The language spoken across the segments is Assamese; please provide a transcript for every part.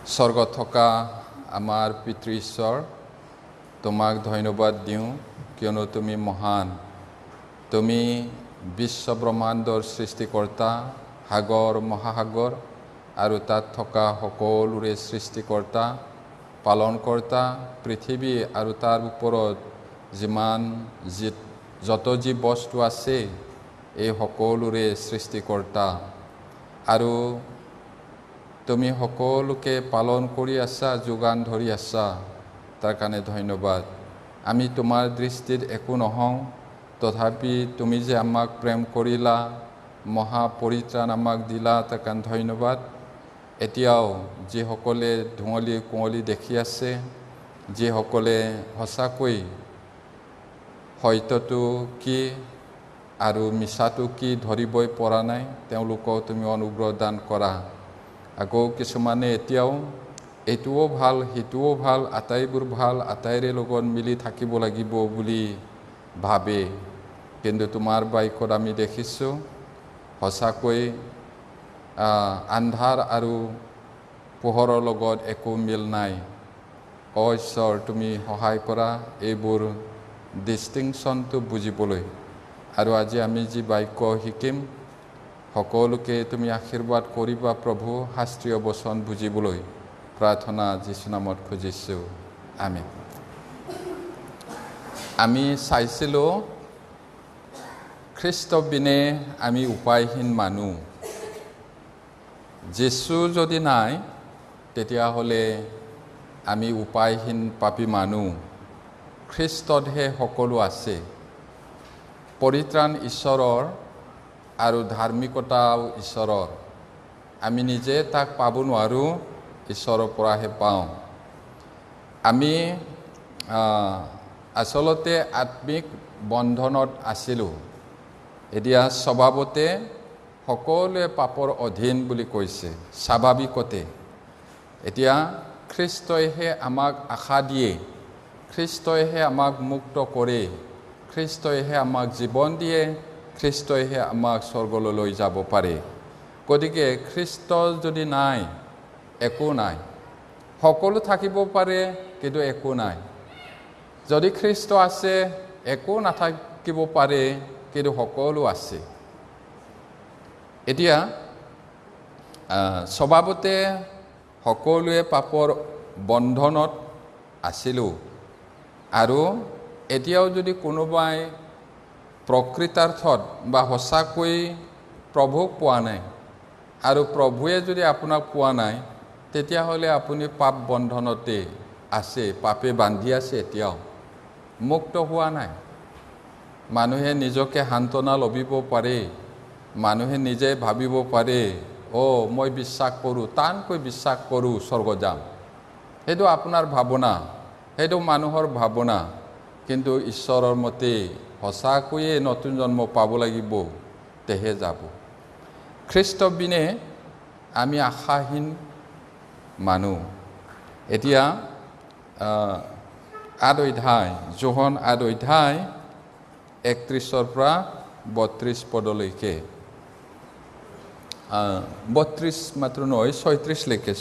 স্বৰ্গত থকা আমাৰ পিতৃ ঈশ্বৰ, তোমাক ধন্যবাদ দিওঁ কিয়নো তুমি মহান। তুমি বিশ্ব ব্ৰহ্মাণ্ডৰ সৃষ্টিকৰ্তা, সাগৰ মহাসাগৰ আৰু তাত থকা সকলোৰে সৃষ্টিকৰ্তা, পালনকৰ্তা, পৃথিৱী আৰু তাৰ ওপৰত যত যি বস্তু আছে এই সকলোৰে সৃষ্টিকৰ্তা। আৰু তুমি সকলোকে পালন কৰি আছা, যোগান ধৰি আছা, তাৰ কাৰণে ধন্যবাদ। আমি তোমাৰ দৃষ্টিত একো নহওঁ, তথাপি তুমি যে আমাক প্ৰেম কৰিলা, মহাপৰিত্ৰাণ আমাক দিলা, তাৰ কাৰণে ধন্যবাদ। এতিয়াও যিসকলে ধুঁৱলি কুঁৱলী দেখি আছে, যিসকলে সঁচাকৈ সত্যটো কি আৰু মিছাটো কি ধৰিবই পৰা নাই, তেওঁলোকক তুমি অনুগ্ৰহ দান কৰা। আকৌ কিছুমানে এতিয়াও এইটোও ভাল, সেইটোও ভাল, আটাইবোৰ ভাল, আটাইৰে লগত মিলি থাকিব লাগিব বুলি ভাবে। কিন্তু তোমাৰ বাক্যত আমি দেখিছোঁ সঁচাকৈ আন্ধাৰ আৰু পোহৰৰ লগত একো মিল নাই। ঈশ্বৰ, তুমি সহায় কৰা এইবোৰ ডিষ্টিংশ্যনটো বুজিবলৈ। আৰু আজি আমি যি বাক্য শিকিম, সকলোকে তুমি আশীৰ্বাদ কৰিবা প্ৰভু, শাস্ত্ৰীয় বচন বুজিবলৈ। প্ৰাৰ্থনা যীশু নামত খুজিছোঁ, আমেন। আমি চাইছিলোঁ খ্ৰীষ্ট বিনে আমি উপায়হীন মানুহ। যীশু যদি নাই তেতিয়াহ'লে আমি উপায়হীন পাপী মানুহ। খ্ৰীষ্টতহে সকলো আছে। পৰিত্ৰাণ ঈশ্বৰৰ আৰু ধাৰ্মিকতাও ঈশ্বৰৰ। আমি নিজে তাক পাব নোৱাৰোঁ, ঈশ্বৰৰ পৰাহে পাওঁ। আমি আচলতে আত্মিক বন্ধনত আছিলোঁ। এতিয়া স্বভাৱতে সকলোৱে পাপৰ অধীন বুলি কৈছে, স্বাভাৱিকতে। এতিয়া খ্ৰীষ্টইহে আমাক আশা দিয়ে, খ্ৰীষ্টইহে আমাক মুক্ত কৰে, খ্ৰীষ্টইহে আমাক জীৱন দিয়ে, খ্ৰীষ্টইহে আমাক স্বৰ্গলৈ লৈ যাব পাৰে। গতিকে খ্ৰীষ্ট যদি নাই, একো নাই। সকলো থাকিব পাৰে কিন্তু একো নাই। যদি খ্ৰীষ্ট আছে, একো নাথাকিব পাৰে কিন্তু সকলো আছে। এতিয়া স্বভাৱতে সকলোৱে পাপৰ বন্ধনত আছিলোঁ। আৰু এতিয়াও যদি কোনোবাই প্ৰকৃতাৰ্থত বা সঁচাকৈ প্ৰভুক পোৱা নাই আৰু প্ৰভুৱে যদি আপোনাক পোৱা নাই, তেতিয়াহ'লে আপুনি পাপ বন্ধনতে আছে, পাপে বান্ধি আছে, এতিয়াও মুক্ত হোৱা নাই। মানুহে নিজকে সান্তনা ল'বিব পাৰে, মানুহে নিজে ভাবিব পাৰে, মই বিশ্বাস কৰোঁ, টানকৈ বিশ্বাস কৰোঁ, স্বৰ্গ যাম। সেইটো আপোনাৰ ভাৱনা, সেইটো মানুহৰ ভাৱনা। কিন্তু ঈশ্বৰৰ মতে সঁচাকৈয়ে নতুন জন্ম পাব লাগিব, তেহে যাব। খ্ৰীষ্ট বিনে আমি আশাহীন মানুহ। এতিয়া 8 অধ্যায়, যোহন 8 অধ্যায় 31 পৰা 32 পদলৈকে, 32 মাত্ৰ নহয়, 36 লৈকে,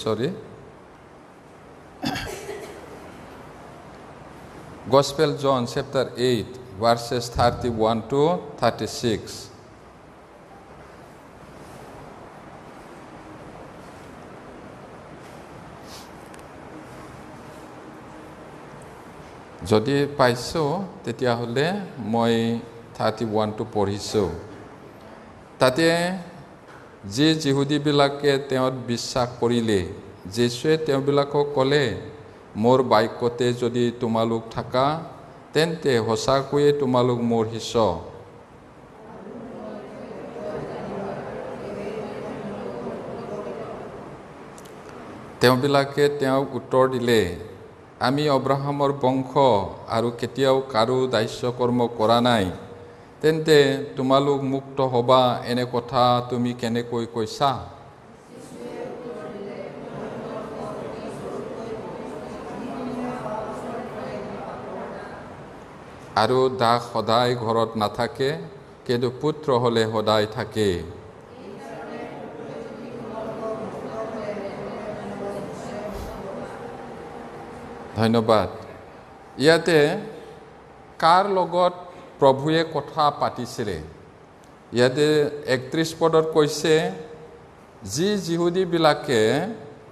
Gospel John chapter 8 verses 31 to 36. যদি পাইছোঁ তেতিয়াহ'লে মই 31টো পঢ়িছোঁ। তাতে যি যিহুদীবিলাকে তেওঁত বিশ্বাস কৰিলে, যীশুৱে তেওঁবিলাকক ক'লে, মোৰ বাক্যতে যদি তোমালোক থাকা, তেন্তে সঁচাকৈয়ে তোমালোক মোৰ শিষ্য। তেওঁবিলাকে তেওঁক উত্তৰ দিলে, আমি অব্ৰাহামৰ বংশ আৰু কেতিয়াও কাৰো দাস্য কৰ্ম কৰা নাই। তেন্তে তোমালোক মুক্ত হ'বা, এনে কথা তুমি কেনেকৈ কৈছা? আৰু দাস সদায় ঘৰত নাথাকে, কিন্তু পুত্ৰ হ'লে সদায় থাকে। ধন্যবাদ। ইয়াতে কাৰ লগত প্ৰভুৱে কথা পাতিছিলে? ইয়াতে 31 পদত কৈছে, যি যিহুদীবিলাকে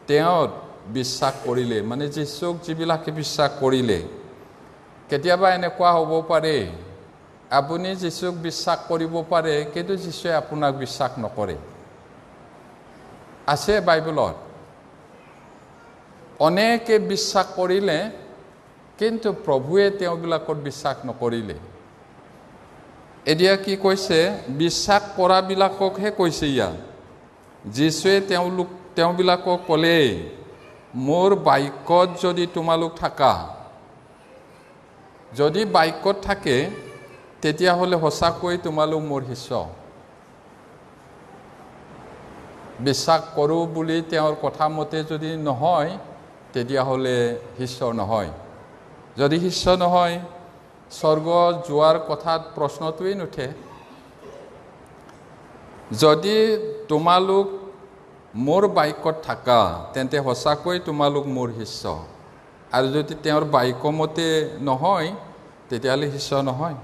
তেওঁত বিশ্বাস কৰিলে, মানে যীশুক যিবিলাকে বিশ্বাস কৰিলে। কেতিয়াবা এনেকুৱা হ'ব পাৰে, আপুনি যীশুক বিশ্বাস কৰিব পাৰে, কিন্তু যীশুৱে আপোনাক বিশ্বাস নকৰে। আছে বাইবেলত অনেকে বিশ্বাস কৰিলে, কিন্তু প্ৰভুৱে তেওঁবিলাকত বিশ্বাস নকৰিলে। এতিয়া কি কৈছে? বিশ্বাস কৰাবিলাককহে কৈছে ইয়াত। যীশুৱে তেওঁবিলাকক ক'লে, মোৰ বাক্যত যদি তোমালোক থাকা, যদি বাক্যত থাকে তেতিয়াহ'লে সঁচাকৈ তোমালোক মোৰ শিষ্য। বিশ্বাস কৰোঁ বুলি তেওঁৰ কথা মতে যদি নহয়, তেতিয়াহ'লে শিষ্য নহয়। যদি শিষ্য নহয়, স্বৰ্গ যোৱাৰ কথাত প্ৰশ্নটোৱেই নুঠে। যদি তোমালোক মোৰ বাক্যত থাকা, তেন্তে সঁচাকৈ তোমালোক মোৰ শিষ্য। আৰু যদি তেওঁৰ বাক্য মতে নহয়, তেতিয়াহ'লে শিষ্য নহয়।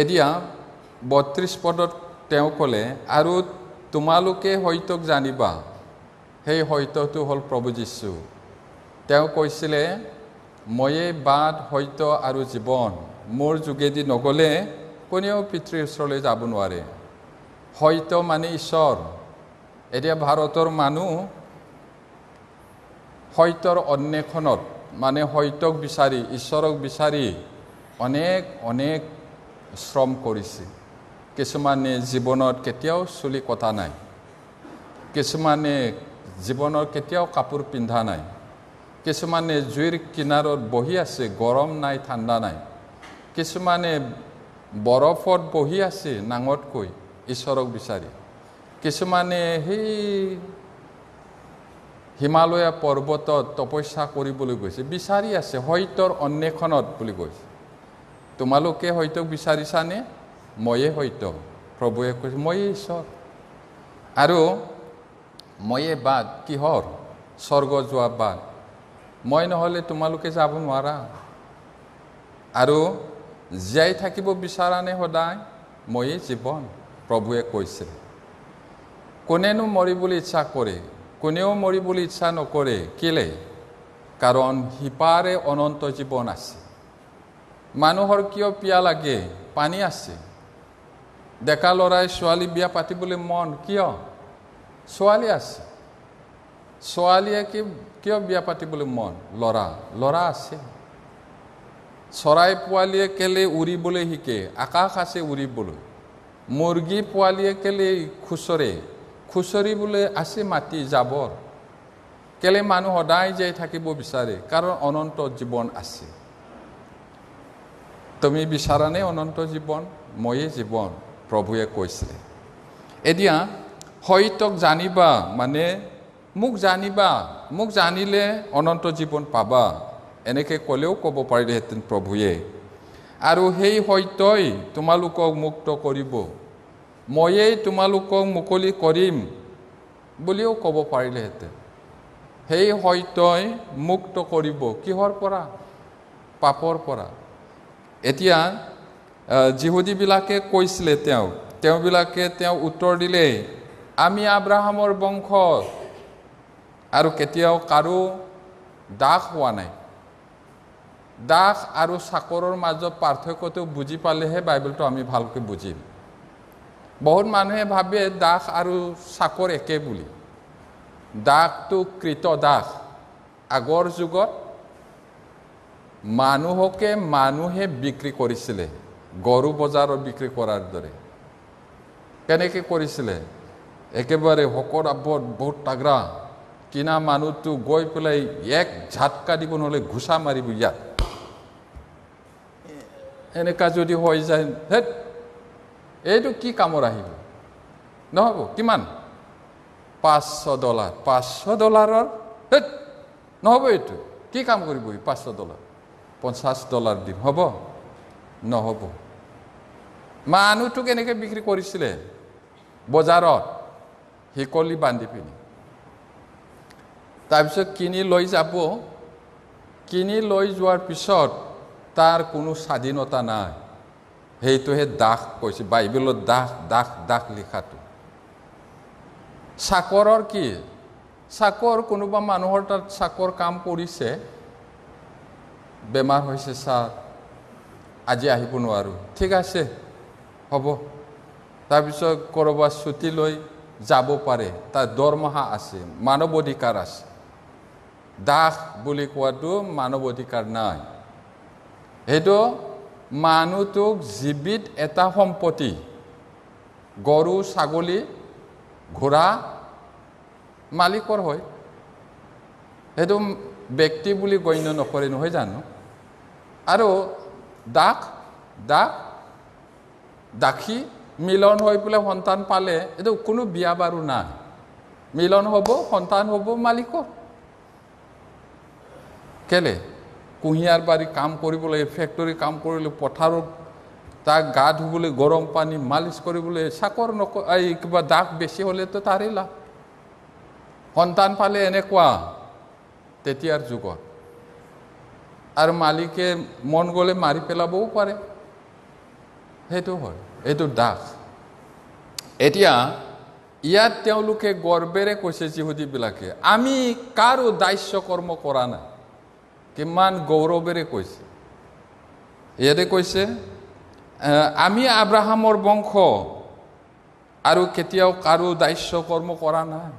এতিয়া 32 পদত তেওঁ ক'লে, আৰু তোমালোকে সত্যক জানিবা। সেই সত্যটো হ'ল প্ৰভু যীশু। তেওঁ কৈছিলে, ময়েই বাট, সত্য আৰু জীৱন। মোৰ যোগেদি নগ'লে কোনেও পিতৃৰ ওচৰলৈ যাব নোৱাৰে। সত্য মানে ঈশ্বৰ। এতিয়া ভাৰতৰ মানুহ সত্যৰ অন্বেষণত, মানে সত্যক বিচাৰি, ঈশ্বৰক বিচাৰি অনেক শ্ৰম কৰিছে। কিছুমানে জীৱনত কেতিয়াও চুলি কটা নাই, কিছুমানে জীৱনৰ কেতিয়াও কাপোৰ পিন্ধা নাই, কিছুমানে জুইৰ কিনাৰত বহি আছে, গৰম নাই, ঠাণ্ডা নাই, কিছুমানে বৰফত বহি আছে নাঙতকৈ ঈশ্বৰক বিচাৰি, কিছুমানে সেই হিমালয়া পৰ্বতত তপস্যা কৰিবলৈ গৈছে, বিচাৰি আছে সত্যৰ অন্বেষণত বুলি কৈছে। তোমালোকে সত্যক বিচাৰিছানে? ময়ে সত্য। প্ৰভুৱে কৈছে, ময়ে ঈশ্বৰ আৰু ময়ে বাট। কিহৰ? স্বৰ্গ যোৱা বাট। মই নহ'লে তোমালোকে যাব নোৱাৰা। আৰু জীয়াই থাকিব বিচাৰানে সদায়? ময়ে জীৱন। প্ৰভুৱে কৈছে। কোনেনো মৰিবলৈ ইচ্ছা কৰে? কোনেও মৰিবলৈ ইচ্ছা নকৰে। কেলে? কাৰণ সিপাৰে অনন্ত জীৱন আছে। মানুহৰ কিয় পিয়া লাগে? পানী আছে। ডেকা ল'ৰাই ছোৱালী বিয়া পাতিবলৈ মন, কিয়? ছোৱালী আছে। ছোৱালীয়ে কিয় বিয়া পাতিবলৈ মন? ল'ৰা আছে। চৰাই পোৱালীয়ে কেলে উৰিবলৈ শিকে? আকাশ আছে উৰিবলৈ। মুৰ্গী পোৱালীয়ে কেলে খুচৰিবলৈ আছে মাটি জাবৰ। কেলে মানুহ সদায় জীয়াই থাকিব বিচাৰে? কাৰণ অনন্ত জীৱন আছে। তুমি বিচাৰানে অনন্ত জীৱন? ময়ে জীৱন, প্ৰভুৱে কৈছিলে। এতিয়া সত্যক জানিবা মানে মোক জানিবা, মোক জানিলে অনন্ত জীৱন পাবা, এনেকৈ ক'লেও ক'ব পাৰিলেহেঁতেন প্ৰভুৱে। আৰু সেই সত্যই তোমালোকক মুক্ত কৰিব। ময়েই তোমালোকক মুকলি কৰিম বুলিও ক'ব পাৰিলেহেঁতেন। সেই সত্যই মুক্ত কৰিব। কিহৰ পৰা? পাপৰ পৰা। এতিয়া যিহুদীবিলাকে কৈছিলে তেওঁবিলাকে উত্তৰ দিলে, আমি আব্ৰাহামৰ বংশ আৰু কেতিয়াও কাৰো দাস হোৱা নাই। দাস আৰু চাকৰৰ মাজত পাৰ্থক্যটো বুজি পালেহে বাইবেলটো আমি ভালকৈ বুজিম। বহুত মানুহে ভাবে দাস আৰু চাকৰ একে বুলি। দাসটো কৃত দাস। আগৰ যুগত মানুহে বিক্ৰী কৰিছিলে, গৰু বজাৰত বিক্ৰী কৰাৰ দৰে। কেনেকৈ কৰিছিলে? একেবাৰে শকত আৱত, বহুত তাগৰা কিনা মানুহটো গৈ পেলাই এক ঝাটকা দিব, নহ'লে ঘুচা মাৰিব ইয়াত। এনেকা যদি হৈ যায়, এইটো কি কামৰ আহিব? নহ'ব। কিমান? $500। $500 নহ'ব। এইটো কি কাম কৰিব? $500 $50 দিম, হ'ব? নহ'ব। মানুহটোক এনেকৈ বিক্ৰী কৰিছিলে বজাৰত, শিকলি বান্ধি পিনি। তাৰপিছত কিনি লৈ যাব, কিনি লৈ যোৱাৰ পিছত তাৰ কোনো স্বাধীনতা নাই সেইটোহে দাস কৈছে বাইবেলত দাস দাস দাস লিখাটো চাকৰৰ কি চাকৰ কোনোবা মানুহৰ তাত চাকৰ কাম কৰিছে বেমাৰ হৈছে ছাৰ আজি আহিব নোৱাৰো ঠিক আছে হ'ব তাৰপিছত কৰবাত ছুটি লৈ যাব পাৰে তাৰ দৰমহা আছে মানৱ অধিকাৰ আছে দাস বুলি কোৱাটো মানৱ অধিকাৰ নাই সেইটো মানুহটোক জীৱিত এটা সম্পত্তি গৰু ছাগলী ঘোঁৰা মালিকৰ হয় সেইটো ব্যক্তি বুলি গণ্য নকৰে নহয় জানো আৰু দাস দাস দাসী মিলন হৈ পেলাই সন্তান পালে এইটো কোনো বিয়া বাৰু নাই মিলন হ'ব সন্তান হ'ব মালিকৰ কেলে কুঁহিয়াৰ বাৰী কাম কৰিবলৈ ফেক্টৰী কাম কৰিবলৈ পথাৰত তাক গা ধুবলৈ গৰম পানী মালিচ কৰিবলৈ চাকৰ কিবা দাস বেছি হ'লেতো তাৰেই লাভ সন্তান পালে এনেকুৱা তেতিয়াৰ যুগত আৰু মালিকে মন গ'লে মাৰি পেলাবও পাৰে সেইটো হয় এইটো দাস এতিয়া ইয়াত তেওঁলোকে গৰ্বেৰে কৈছে যিহুদীবিলাকে আমি কাৰো দাস্য কৰ্ম কৰা নাই কিমান গৌৰৱেৰে কৈছে ইয়াতে কৈছে আমি আব্ৰাহামৰ বংশ আৰু কেতিয়াও কাৰো দাস্য কৰ্ম কৰা নাই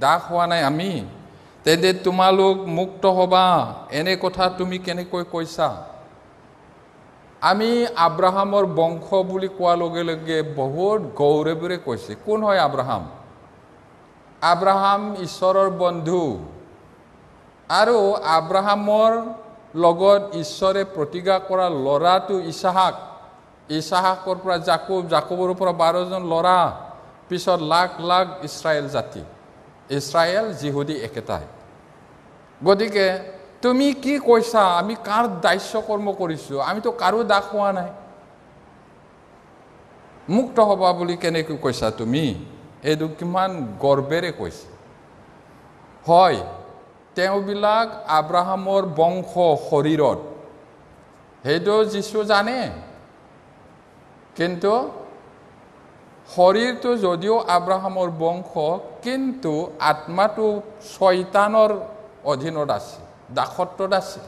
দাস হোৱা নাই আমি তেন্তে তোমালোক মুক্ত হ'বা এনে কথা তুমি কেনেকৈ কৈছা আমি আব্ৰাহামৰ বংশ বুলি কোৱাৰ লগে লগে বহুত গৌৰৱেৰে কৈছে কোন হয় আব্ৰাহাম আব্ৰাহাম ঈশ্বৰৰ বন্ধু আৰু আব্ৰাহামৰ লগত ঈশ্বৰে প্ৰতিজ্ঞা কৰা ল'ৰাটো ইছহাকৰ পৰা জাকবৰ পৰা 12 জন ল'ৰা পিছত লাখ লাখ ইছৰাইল জাতি ইছৰাইল যিহুদী একেটাই গতিকে তুমি কি কৈছা আমি কাৰ দাস্য কৰ্ম কৰিছো আমিতো কাৰো দাস হোৱা নাই মুক্ত হ'বা বুলি কেনেকৈ কৈছা তুমি এইটো কিমান গৰ্বেৰে কৈছে হয় তেওঁবিলাক আব্ৰাহামৰ বংশ শৰীৰত সেইটো যিশু জানে কিন্তু শৰীৰটো যদিও আব্ৰাহামৰ বংশ কিন্তু আত্মাটো শয়তানৰ অধীনত আছে দাসত্বত আছে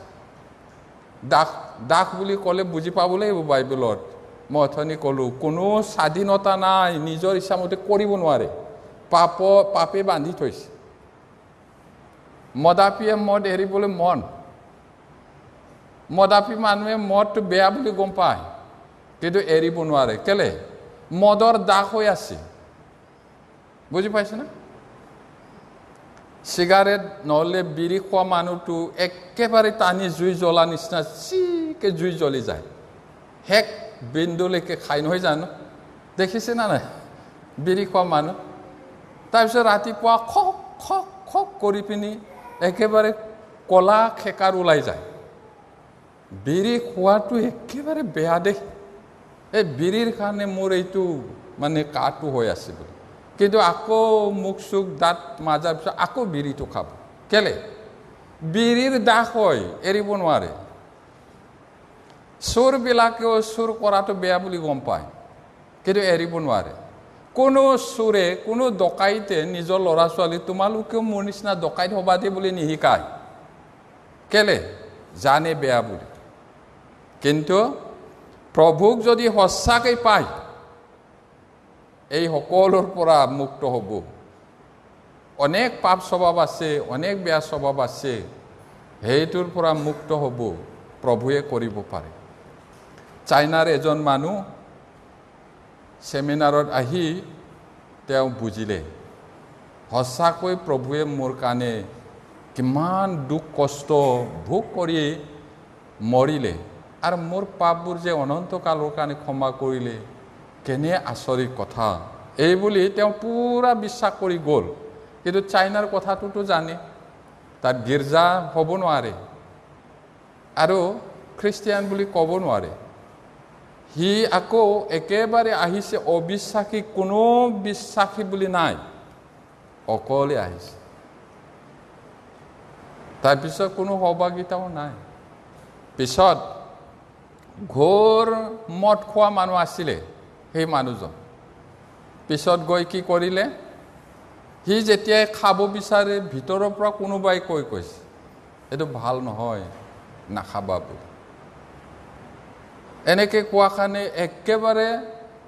দাস বুলি ক'লে বুজি পাব লাগিব বাইবেলত মই অথনি ক'লো কোনো স্বাধীনতা নাই নিজৰ ইচ্ছামতে কৰিব নোৱাৰে পাপে বান্ধি থৈছে মদাপীয়ে মদ এৰিবলৈ মদাপী মানুহে মদটো বেয়া বুলি গম পায় কিন্তু এৰিব নোৱাৰে কেলে মদৰ দাস হৈ আছে বুজি পাইছে না চিগাৰেট নহ'লে বিড়ি খোৱা মানুহটো একেবাৰে টানি জুই জ্বলা নিচিনা চিকে জুই জ্বলি যায় হেক বিন্দুলৈকে খাই নহয় জানো দেখিছে না নাই বিড়ি খোৱা মানুহ তাৰপিছত ৰাতিপুৱা খক খক খক কৰি পিনি একেবাৰে কলা খেকাৰ ওলাই যায় বিড়ি খোৱাটো একেবাৰে বেয়া দেখ এই বিড়িৰ কাৰণে মোৰ এইটো মানে কাটো হৈ আছে বুলি কিন্তু আকৌ মুখ চুখ দাঁত মাজাৰ পিছত আকৌ বিড়িটো খাব কেলে বিড়িৰ দাস হয় এৰিব নোৱাৰে চোৰবিলাকেও চোৰ কৰাটো বেয়া বুলি গম পায় কিন্তু এৰিব নোৱাৰে কোনো চোৰে কোনো ডকাইতে নিজৰ ল'ৰা ছোৱালী তোমালোকেও মোৰ নিচিনা ডকাইত হ'বা দে বুলি নিশিকায় কেলে জানে বেয়া বুলি কিন্তু প্ৰভুক যদি সঁচাকৈ পায় এই সকলোৰ পৰা মুক্ত হ'ব অনেক পাপ স্বভাৱ আছে অনেক বেয়া স্বভাৱ আছে সেইটোৰ পৰা মুক্ত হ'ব প্ৰভুৱে কৰিব পাৰে চাইনাৰ এজন মানুহ সেমিনাৰত আহি তেওঁ বুজিলে সঁচাকৈ প্ৰভুৱে মোৰ কাৰণে কিমান দুখ কষ্ট ভোগ কৰি মৰিলে আৰু মোৰ পাপবোৰ যে অনন্তকালৰ কাৰণে ক্ষমা কৰিলে কেনে আচৰিত কথা এই বুলি তেওঁ পুৰা বিশ্বাস কৰি গ'ল কিন্তু চাইনাৰ কথাটোতো জানে তাত গীৰ্জা হ'ব নোৱাৰে আৰু খ্ৰীষ্টিয়ান বুলি ক'ব নোৱাৰে সি আকৌ একেবাৰে আহিছে অবিশ্বাসী কোনো বিশ্বাসী বুলি নাই অকলে আহিছে তাৰপিছত কোনো সহভাগিতাও নাই পিছত ঘোৰ মদ খোৱা মানুহ আছিলে সেই মানুহজন পিছত গৈ কি কৰিলে সি যেতিয়াই খাব বিচাৰে ভিতৰৰ পৰা কোনোবাই কৈছে এইটো ভাল নহয় নাখাবা বুলি এনেকৈ কোৱা কাৰণে একেবাৰে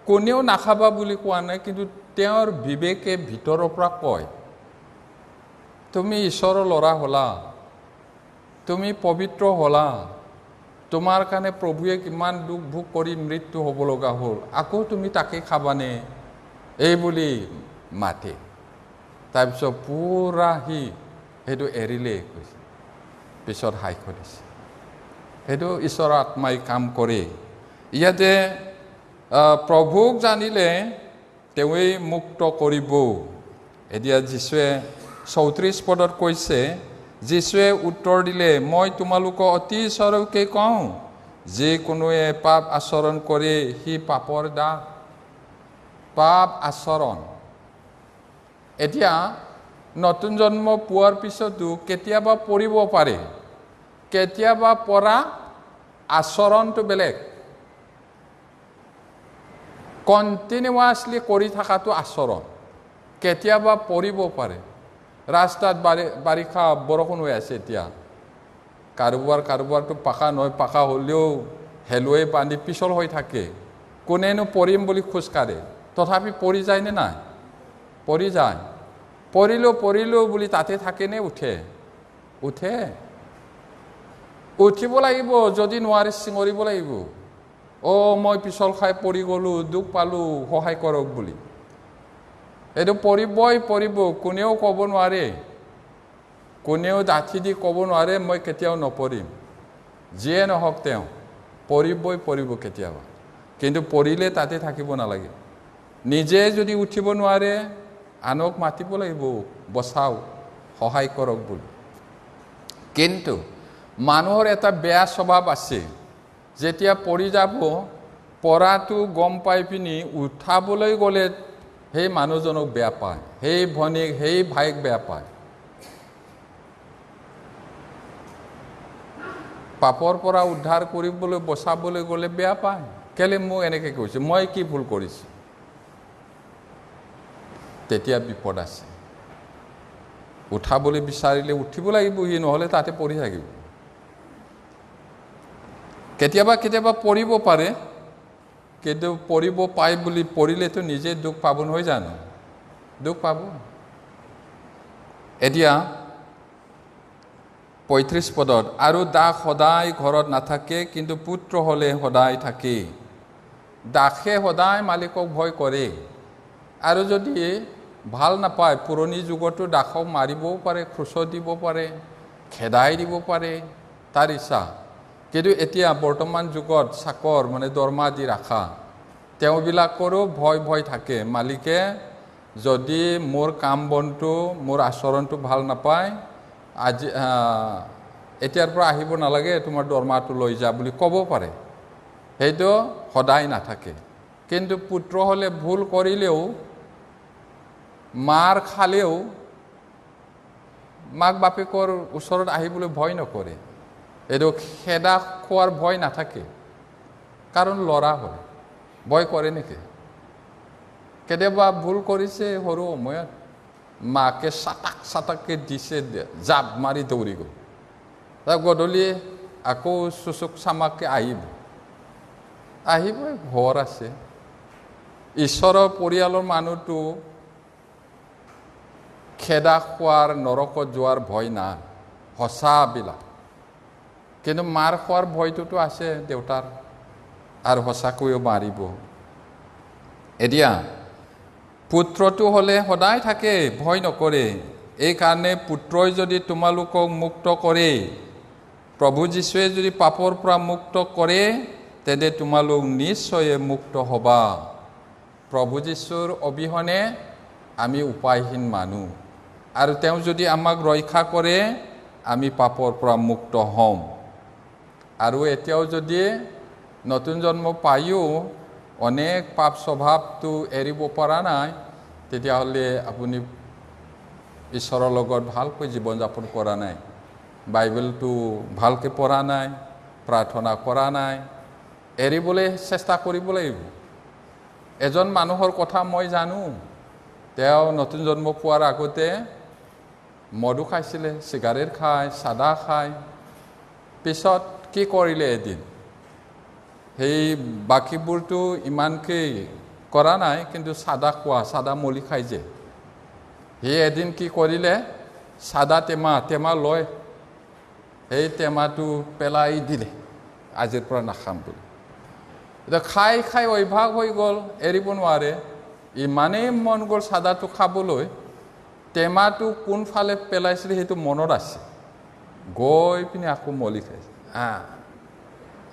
কোনেও নাখাবা বুলি কোৱা নাই কিন্তু তেওঁৰ বিবেকে ভিতৰৰ পৰা কয় তুমি ঈশ্বৰৰ ল'ৰা হ'লা তুমি পবিত্ৰ হ'লা তোমাৰ কাৰণে প্ৰভুৱে কিমান দুখ ভোগ কৰি মৃত্যু হ'ব লগা হ'ল আকৌ তুমি তাকে খাবানে এই বুলি মাতে তাৰপিছত পুৰা সি সেইটো এৰিলে কৈছে পিছত হাইক দিছে সেইটো ঈশ্বৰৰ আত্মাই কাম কৰে ইয়াতে প্ৰভুক জানিলে তেওঁই মুক্ত কৰিব এতিয়া যীশুৱে 34 পদত কৈছে যীশুৱে উত্তৰ দিলে মই তোমালোকক অতি স্বৰূপে কওঁ যে কোনোৱে পাপ আচৰণ কৰে সি পাপৰ দাস পাপ আচৰণ এতিয়া নতুন জন্ম পোৱাৰ পিছতো কেতিয়াবা পৰিব পাৰে কেতিয়াবা পৰা আচৰণটো বেলেগ কণ্টিনিউৱাছলি কৰি থকাটো আচৰণ কেতিয়াবা পৰিব পাৰে ৰাস্তাত বাৰিষা বৰষুণ হৈ আছে এতিয়া কাৰোবাৰটো পাকা নহয় পাকা হ'লেও হেলুৱাই বান্ধি পিছল হৈ থাকে কোনেনো পৰিম বুলি খোজ কাঢ়ে তথাপি পৰি যায় নে নাই পৰি যায় পৰিলো বুলি তাতে থাকেনে উঠে উঠিব লাগিব যদি নোৱাৰে চিঙৰিব লাগিব মই পিছল খাই পৰি গ'লো দুখ পালোঁ সহায় কৰক বুলি এইটো পৰিব কোনেও ক'ব নোৱাৰে কোনেও ডাঠি দি ক'ব নোৱাৰে মই কেতিয়াও নপৰিম যিয়ে নহওক তেওঁ পৰিব কেতিয়াবা কিন্তু পৰিলে তাতে থাকিব নালাগে নিজে যদি উঠিব নোৱাৰে আনক মাতিব লাগিব বচাও সহায় কৰক বুলি কিন্তু মানুহৰ এটা বেয়া স্বভাৱ আছে যেতিয়া পৰি যাব পৰাটো গম পাই পিনি উঠাবলৈ গ'লে সেই মানুহজনক বেয়া পায় সেই ভনীক সেই ভাইক বেয়া পায় পাপৰ পৰা উদ্ধাৰ কৰিবলৈ বচাবলৈ গ'লে বেয়া পায় কেলে মোক এনেকৈ কৈছে মই কি ভুল কৰিছোঁ তেতিয়া বিপদ আছে উঠাবলৈ বিচাৰিলে উঠিব লাগিব সি নহ'লে তাতে পৰি থাকিব কেতিয়াবা পৰিব পাৰে কিন্তু পৰিব পায় বুলি পৰিলেতো নিজে দুখ পাব নহয় জানো দুখ পাব এতিয়া 35 পদত আৰু দাস সদায় ঘৰত নাথাকে কিন্তু পুত্ৰ হ'লে সদায় থাকে দাসে সদায় মালিকক ভয় কৰে আৰু যদি ভাল নাপায় পুৰণি যুগতো দাসক মাৰিবও পাৰে খুচৰ দিব পাৰে খেদাই দিব পাৰে তাৰ ইচ্ছা কিন্তু এতিয়া বৰ্তমান যুগত চাকৰ মানে দৰমহা দি ৰাখা তেওঁবিলাকৰো ভয় থাকে মালিকে যদি মোৰ কাম বনটো মোৰ আচৰণটো ভাল নাপায় আজি এতিয়াৰ পৰা আহিব নালাগে তোমাৰ দৰমহাটো লৈ যা বুলি ক'ব পাৰে সেইটো সদায় নাথাকে কিন্তু পুত্ৰ হ'লে ভুল কৰিলেও মাৰ খালেও মাক বাপেকৰ ওচৰত আহিবলৈ ভয় নকৰে এইটো খেদা খোৱাৰ ভয় নাথাকে কাৰণ ল'ৰা হয় ভয় কৰে নেকি কেতিয়াবা ভুল কৰিছে সৰু সময়ত মাকে চাটাককৈ দিছে জাপ মাৰি দৌৰি গ'ল তাৰ গধূলি আকৌ চুচুক চামাককৈ আহিব ঘৰ আছে ঈশ্বৰৰ পৰিয়ালৰ মানুহটো খেদা খোৱাৰ নৰকত যোৱাৰ ভয় নাই সঁচাবিলাক কিন্তু মাৰ খোৱাৰ ভয়টোতো আছে দেউতাৰ আৰু সঁচাকৈও মাৰিব এতিয়া পুত্ৰটো হ'লে সদায় থাকে ভয় নকৰে এইকাৰণে পুত্ৰই যদি তোমালোকক মুক্ত কৰে প্ৰভু যীশুৱে যদি পাপৰ পৰা মুক্ত কৰে তেন্তে তোমালোক নিশ্চয় মুক্ত হ'বা প্ৰভু যীশুৰ অবিহনে আমি উপায়হীন মানুহ আৰু তেওঁ যদি আমাক ৰক্ষা কৰে আমি পাপৰ পৰা মুক্ত হ'ম আৰু এতিয়াও যদি নতুন জন্ম পায়ো অনেক পাপ স্বভাৱটো এৰিব পৰা নাই তেতিয়াহ'লে আপুনি ঈশ্বৰৰ লগত ভালকৈ জীৱন যাপন কৰা নাই বাইবেলটো ভালকৈ পঢ়া নাই প্ৰাৰ্থনা কৰা নাই এৰিবলৈ চেষ্টা কৰিব লাগিব এজন মানুহৰ কথা মই জানো তেওঁ নতুন জন্ম পোৱাৰ আগতে মদু খাইছিলে চিগাৰেট খায় সাদা খায় পিছত কি কৰিলে এদিন সেই বাকিবোৰটো ইমানকৈ কৰা নাই কিন্তু সাদা মলি খাই যে সি এদিন কি কৰিলে সাদা টেমা লৈ সেই টেমাটো পেলাই দিলে আজিৰ পৰা নাখাম বুলি এতিয়া খাই অভ্যাস হৈ গ'ল এৰিব নোৱাৰে ইমানেই মন গ'ল সাদাটো খাবলৈ টেমাটো কোনফালে পেলাইছিলে সেইটো মনত আছে গৈ পিনে আকৌ মলি খাইছে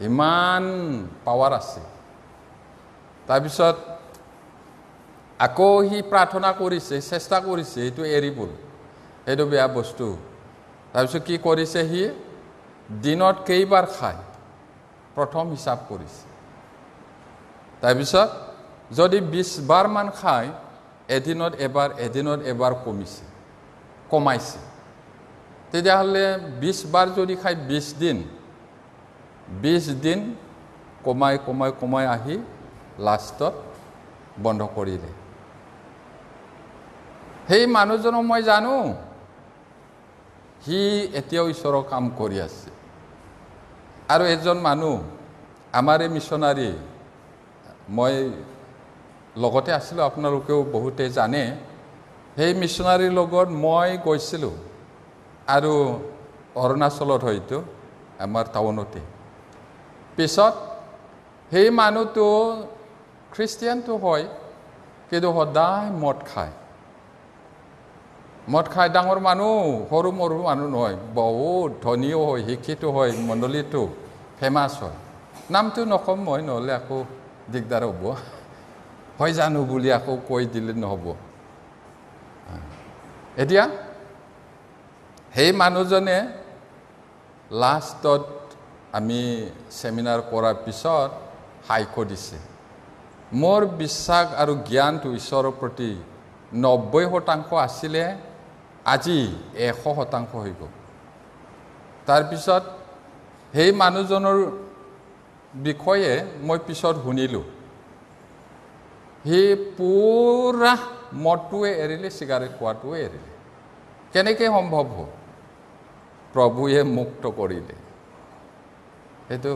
ইমান পাৱাৰ আছে তাৰপিছত আকৌ সি প্ৰাৰ্থনা কৰিছে চেষ্টা কৰিছে এইটো এৰিবলৈ সেইটো বেয়া বস্তু তাৰপিছত কি কৰিছে সি দিনত কেইবাৰ খায় প্ৰথম হিচাপ কৰিছে তাৰপিছত যদি 20 বাৰ মান খায় এদিনত এবাৰ কমাইছে তেতিয়াহ'লে 20 বাৰ যদি খায় 20 দিন কমাই আহি লাষ্টত বন্ধ কৰিলে সেই মানুহজনক মই জানো সি এতিয়াও ঈশ্বৰৰ কাম কৰি আছে আৰু এজন মানুহ আমাৰে মিছনাৰী মই লগতে আছিলোঁ আপোনালোকেও বহুতে জানে সেই মিছনাৰীৰ লগত মই গৈছিলোঁ আৰু অৰুণাচলত হয়তো আমাৰ টাউনতে পিছত সেই মানুহটো খ্ৰীষ্টিয়ানটো হয় কিন্তু সদায় মদ খায় ডাঙৰ মানুহ সৰু মানুহ নহয় বহুত ধনীও হয় শিক্ষিত হয় মণ্ডলীটো ফেমাছ হয় নামটো নকম মই নহ'লে আকৌ দিগদাৰ হ'ব হয় জানো বুলি আকৌ কৈ দিলে নহ'ব এতিয়া সেই মানুহজনে লাষ্টত আমি সেমিনাৰ কৰাৰ পিছত সাক্ষ্য দিছে মোৰ বিশ্বাস আৰু জ্ঞানটো ঈশ্বৰৰ প্ৰতি 90% আছিলে আজি 100% হৈ গ'ল তাৰপিছত সেই মানুহজনৰ বিষয়ে মই পিছত শুনিলোঁ সি পুৰা মদটোৱে এৰিলে চিগাৰেট খোৱাটোৱে এৰিলে কেনেকৈ সম্ভৱ হ'ল প্ৰভুৱে মুক্ত কৰিলে সেইটো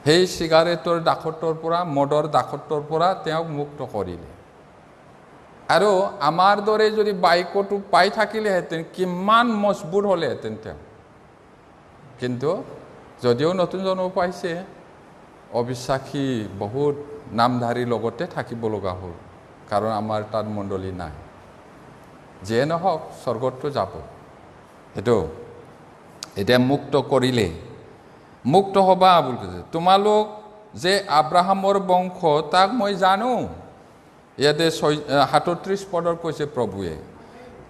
সেই চিগাৰেটৰ দাসত্বৰ পৰা মদৰ দাসত্বৰ পৰা তেওঁক মুক্ত কৰিলে আৰু আমাৰ দৰে যদি বাইকটো পাই থাকিলেহেঁতেন কিমান মজবুত হ'লেহেঁতেন তেওঁ কিন্তু যদিও নতুন জন্ম পাইছে অবিশ্বাসী বহুত নামধাৰীৰ লগতে থাকিব লগা হ'ল কাৰণ আমাৰ তাত মণ্ডলী নাই যিয়ে নহওক স্বৰ্গতটো যাব সেইটো এতিয়া মুক্ত কৰিলে মুক্ত হ'বা বুলি কৈছে তোমালোক যে আব্ৰাহামৰ বংশ তাক মই জানো ইয়াতে 37 পদৰ কৈছে প্ৰভুৱে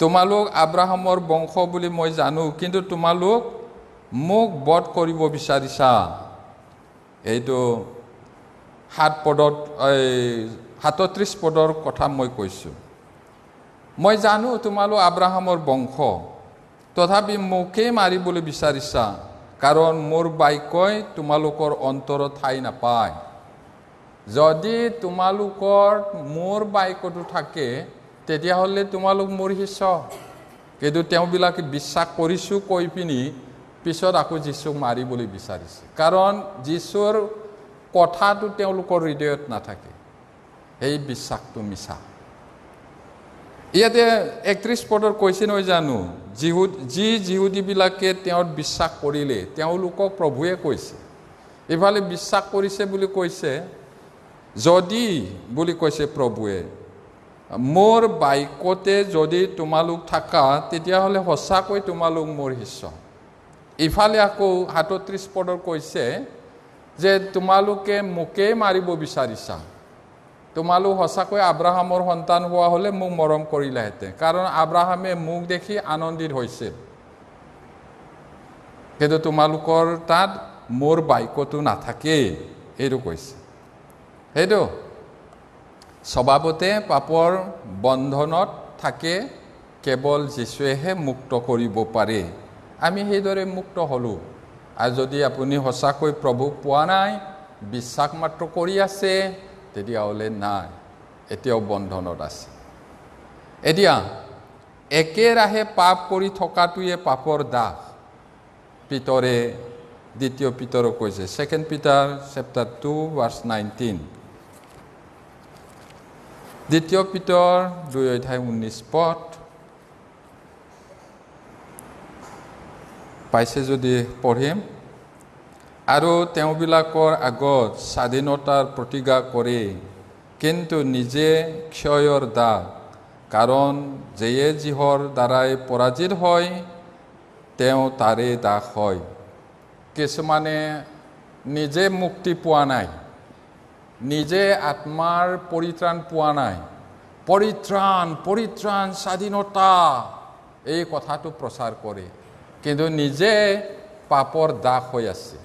তোমালোক আব্ৰাহামৰ বংশ বুলি মই জানো কিন্তু তোমালোক মোক বধ কৰিব বিচাৰিছা এইটো 37 পদৰ কথা মই কৈছোঁ মই জানো তোমালোক আব্ৰাহামৰ বংশ তথাপি মোকে মাৰিবলৈ বিচাৰিছা কাৰণ মোৰ বাক্যই তোমালোকৰ অন্তৰত ঠাই নাপায় যদি তোমালোকৰ মোৰ বাক্যটো থাকে তেতিয়াহ'লে তোমালোক মোৰ শিষ্য কিন্তু তেওঁবিলাকে বিশ্বাস কৰিছোঁ কৈ পিনি পিছত আকৌ যীশুক মাৰিবলৈ বিচাৰিছে কাৰণ যীশুৰ কথাটো তেওঁলোকৰ হৃদয়ত নাথাকে এই বিশ্বাসটো মিছা ইয়াতে 31 পদৰ কৈছে নহয় জানো যি যিহুদীবিলাকে তেওঁত বিশ্বাস কৰিলে তেওঁলোকক প্ৰভুৱে কৈছে ইফালে বিশ্বাস কৰিছে বুলি কৈছে যদি বুলি কৈছে প্ৰভুৱে মোৰ বাক্যতে যদি তোমালোক থাকা তেতিয়াহ'লে সঁচাকৈ তোমালোক মোৰ শিষ্য ইফালে আকৌ 37 পদৰ কৈছে যে তোমালোকে মোকে মাৰিব বিচাৰিছা তোমালোক সঁচাকৈ আব্ৰাহামৰ সন্তান হোৱা হ'লে মোক মৰম কৰিলেহেঁতেন কাৰণ আব্ৰাহামে মোক দেখি আনন্দিত হৈছিল কিন্তু তোমালোকৰ তাত মোৰ বাক্যটো নাথাকেই এইটো কৈছে সেইটো স্বভাৱতে পাপৰ বন্ধনত থাকে কেৱল যীশুৱেহে মুক্ত কৰিব পাৰে আমি সেইদৰে মুক্ত হ'লোঁ আৰু যদি আপুনি সঁচাকৈ প্ৰভুক পোৱা নাই, বিশ্বাস মাত্ৰ কৰি আছে, তেতিয়াহ'লে নাই, এতিয়াও বন্ধনত আছে। এতিয়া একেৰাহে পাপ কৰি থকাটোৱে পাপৰ দাস। পিতৰে দ্বিতীয় পিতৰক কৈছে, 2 Peter chapter 2 verse 19। দ্বিতীয় পিতৰ 2:19 পাইছে যদি পঢ়িম। আৰু তেওঁবিলাকৰ আগত স্বাধীনতাৰ প্ৰতিজ্ঞা কৰে, কিন্তু নিজে ক্ষয়ৰ দাস, কাৰণ যিয়ে যিহৰ দ্বাৰাই পৰাজিত হয় তেওঁ তাৰে দাস হয়। কিছুমানে নিজে মুক্তি পোৱা নাই, নিজে আত্মাৰ পৰিত্ৰাণ পোৱা নাই, পৰিত্ৰাণ স্বাধীনতা এই কথাটো প্ৰচাৰ কৰে, কিন্তু নিজে পাপৰ দাস হৈ আছে,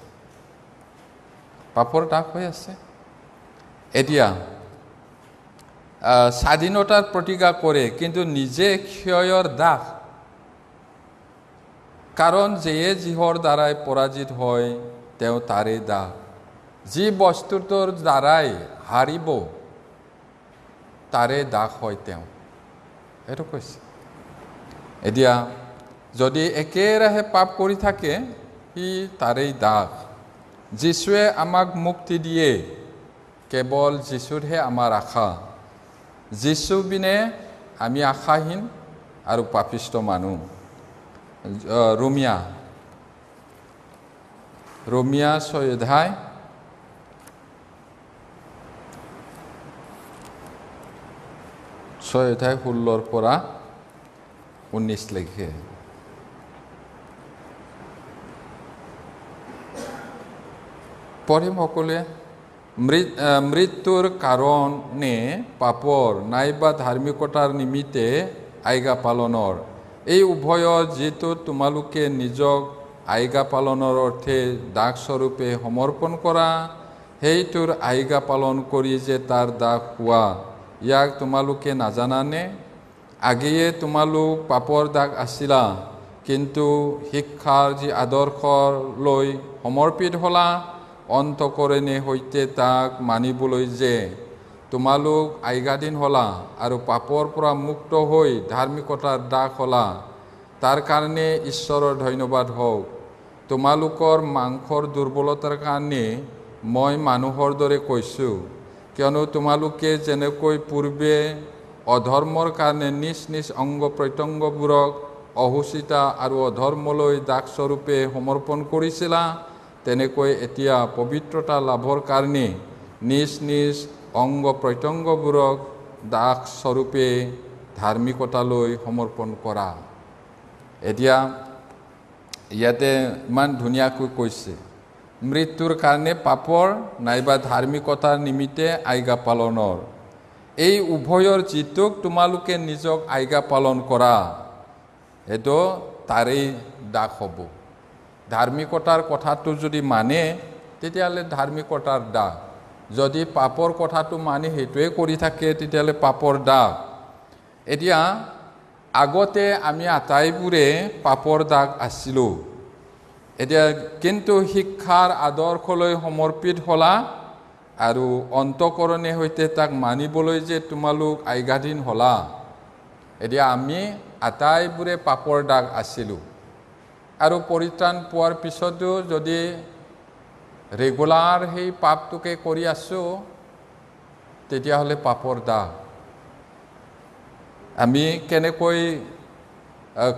পাপৰ দাস হৈ আছে। এতিয়া স্বাধীনতাৰ প্ৰতিজ্ঞা কৰে, কিন্তু নিজে ক্ষয়ৰ দাস, কাৰণ যিয়ে যিহৰ দ্বাৰাই পৰাজিত হয় তেওঁ তাৰে দাস। যি বস্তুটোৰ দ্বাৰাই হাৰিব তাৰে দাস হয় তেওঁ, এইটো কৈছে। এতিয়া যদি একেৰাহে পাপ কৰি থাকে, সি তাৰেই দাস। যীশুৱে আমাক মুক্তি দিয়ে, কেৱল যীশুৰহে আমাৰ আশা। যীশু বিনে আমি আশাহীন আৰু পাপিষ্ট মানুহ। ৰোমিয়া 6:16 পৰা 19 লৈকে। পঢ়িম সকলোৱে। মৃত্যুৰ কাৰণে পাপৰ নাইবা ধাৰ্মিকতাৰ নিমিত্তে আজ্ঞা পালনৰ, এই উভয়ৰ যিটো তোমালোকে নিজক আজ্ঞা পালনৰ অৰ্থে দাসস্বৰূপে সমৰ্পণ কৰা, সেইটোৰ আজ্ঞা পালন কৰি যে তাৰ দাস হোৱা, ইয়াক তোমালোকে নাজানানে? আগেয়ে তোমালোক পাপৰ দাস আছিলা, কিন্তু শিক্ষাৰ যি আদৰ্শলৈ সমৰ্পিত হ'লা, অন্তঃকৰণে সৈতে তাক মানিবলৈ যে তোমালোক আজ্ঞাধীন হ'লা আৰু পাপৰ পৰা মুক্ত হৈ ধাৰ্মিকতাৰ দাস হ'লা, তাৰ কাৰণে ঈশ্বৰৰ ধন্যবাদ হওক। তোমালোকৰ মাংসৰ দুৰ্বলতাৰ কাৰণে মই মানুহৰ দৰে কৈছোঁ, কিয়নো তোমালোকে যেনেকৈ পূৰ্বে অধৰ্মৰ কাৰণে নিজ নিজ অংগ প্ৰত্যংগবোৰক অহুচিতা আৰু অধৰ্মলৈ দাসস্বৰূপে সমৰ্পণ কৰিছিলা, তেনেকৈ এতিয়া পবিত্ৰতা লাভৰ কাৰণে নিজ নিজ অংগ প্ৰত্যংগবোৰক দাসস্বৰূপে ধাৰ্মিকতালৈ সমৰ্পণ কৰা। এতিয়া ইয়াতে ইমান ধুনীয়াকৈ কৈছে, মৃত্যুৰ কাৰণে পাপৰ নাইবা ধাৰ্মিকতাৰ নিমিত্তে আজ্ঞা পালনৰ, এই উভয়ৰ যিটোক তোমালোকে নিজক আজ্ঞা পালন কৰা, সেইটো তাৰেই দাস হ'ব। ধাৰ্মিকতাৰ কথাটো যদি মানে, তেতিয়াহ'লে ধাৰ্মিকতাৰ দাস। যদি পাপৰ কথাটো মানি সেইটোৱে কৰি থাকে, তেতিয়াহ'লে পাপৰ দাস। এতিয়া আগতে আমি আটাইবোৰে পাপৰ দাস আছিলোঁ। এতিয়া কিন্তু শিক্ষাৰ আদৰ্শলৈ সমৰ্পিত হ'লা আৰু অন্তঃকৰণে সৈতে তাক মানিবলৈ যে তোমালোক আজ্ঞাধীন হ'লা। এতিয়া আমি আটাইবোৰে পাপৰ দাস আছিলোঁ, আৰু পৰিত্ৰাণ পোৱাৰ পিছতো যদি ৰেগুলাৰ সেই পাপটোকে কৰি আছোঁ, তেতিয়াহ'লে পাপৰ দাস। আমি কেনেকৈ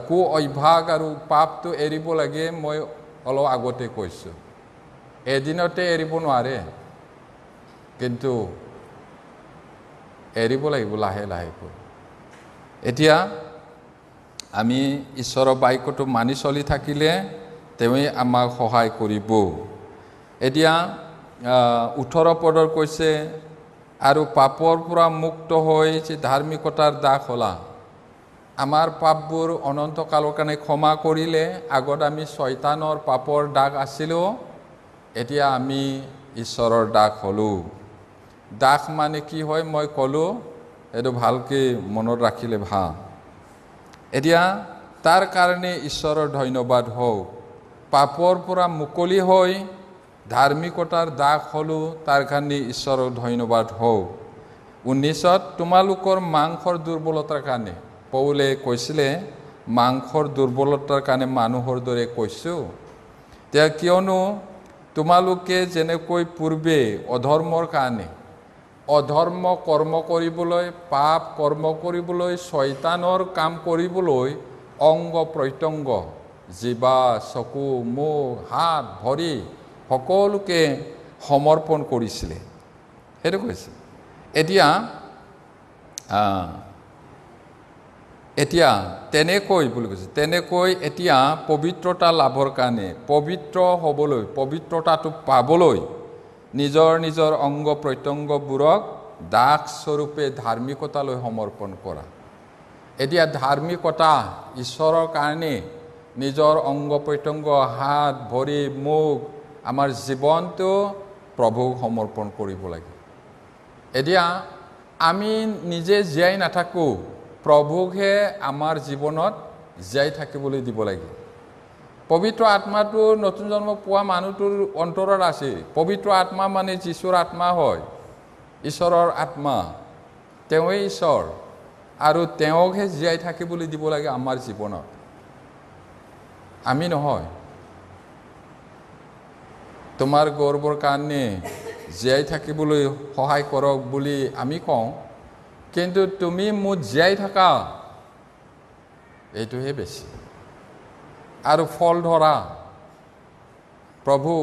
কু অভ্যাস আৰু পাপটো এৰিব লাগে মই অলপ আগতে কৈছোঁ। এদিনতে এৰিব নোৱাৰে, কিন্তু এৰিব লাগিব লাহে লাহেকৈ। এতিয়া আমি ঈশ্বৰৰ বাক্যটো মানি চলি থাকিলে তেওঁই আমাক সহায় কৰিব। এতিয়া 18 পদৰ কৈছে, আৰু পাপৰ পৰা মুক্ত হৈ যে ধাৰ্মিকতাৰ দাস হ'লা। আমাৰ পাপবোৰ অনন্তকালৰ কাৰণে ক্ষমা কৰিলে। আগত আমি শয়তানৰ পাপৰ দাস আছিলোঁ, এতিয়া আমি ঈশ্বৰৰ দাস হ'লোঁ। দাস মানে কি হয় মই ক'লোঁ, এইটো ভালকৈ মনত ৰাখিলে ভাল। এতিয়া তাৰ কাৰণে ঈশ্বৰৰ ধন্যবাদ হওক। পাপৰ পৰা মুকলি হৈ ধাৰ্মিকতাৰ দাস হলো তাৰ কাৰণে ঈশ্বৰক ধন্যবাদ হওক 19ত তোমালোকৰ মাংসৰ দুৰ্বলতাৰ কাৰণে পৌলে কৈছিলে মাংসৰ দুৰ্বলতাৰ কাৰণে মানুহৰ দৰে কৈছো তে কিয়নো তোমালোকে যেনেকৈ পূৰ্বে অধৰ্মৰ কাৰণে অধৰ্ম কৰ্ম কৰিবলৈ পাপ কৰ্ম কৰিবলৈ শয়তানৰ কাম কৰিবলৈ অংগ প্ৰত্যংগ জিবা চকু মুখ হাত ভৰি সকলোকে সমৰ্পণ কৰিছিলে সেইটো কৈছে এতিয়া তেনেকৈ বুলি কৈছে তেনেকৈ এতিয়া পবিত্ৰতা লাভৰ কাৰণে পবিত্ৰ হ'বলৈ পবিত্ৰতাটো পাবলৈ নিজৰ নিজৰ অংগ প্ৰত্যংগবোৰক দাস স্বৰূপে ধাৰ্মিকতালৈ সমৰ্পণ কৰা এতিয়া ধাৰ্মিকতা ঈশ্বৰৰ কাৰণে নিজৰ অংগ প্ৰত্যংগ হাত ভৰি মুখ আমাৰ জীৱনটো প্ৰভুক সমৰ্পণ কৰিব লাগে এতিয়া আমি নিজে জীয়াই নাথাকো প্ৰভুকহে আমাৰ জীৱনত জীয়াই থাকিবলৈ দিব লাগে পবিত্ৰ আত্মাটো নতুন জন্ম পোৱা মানুহটোৰ অন্তৰত আছে পবিত্ৰ আত্মা মানে যীশুৰ আত্মা হয় ঈশ্বৰৰ আত্মা তেওঁই ঈশ্বৰ আৰু তেওঁকহে জীয়াই থাকিবলৈ দিব লাগে আমাৰ জীৱনত আমি নহয় তোমাৰ গৌৰৱৰ কাৰণে জীয়াই থাকিবলৈ সহায় কৰক বুলি আমি কওঁ কিন্তু তুমি মোক জীয়াই থাকা এইটোহে বেছি আৰু ফল ধৰা প্ৰভু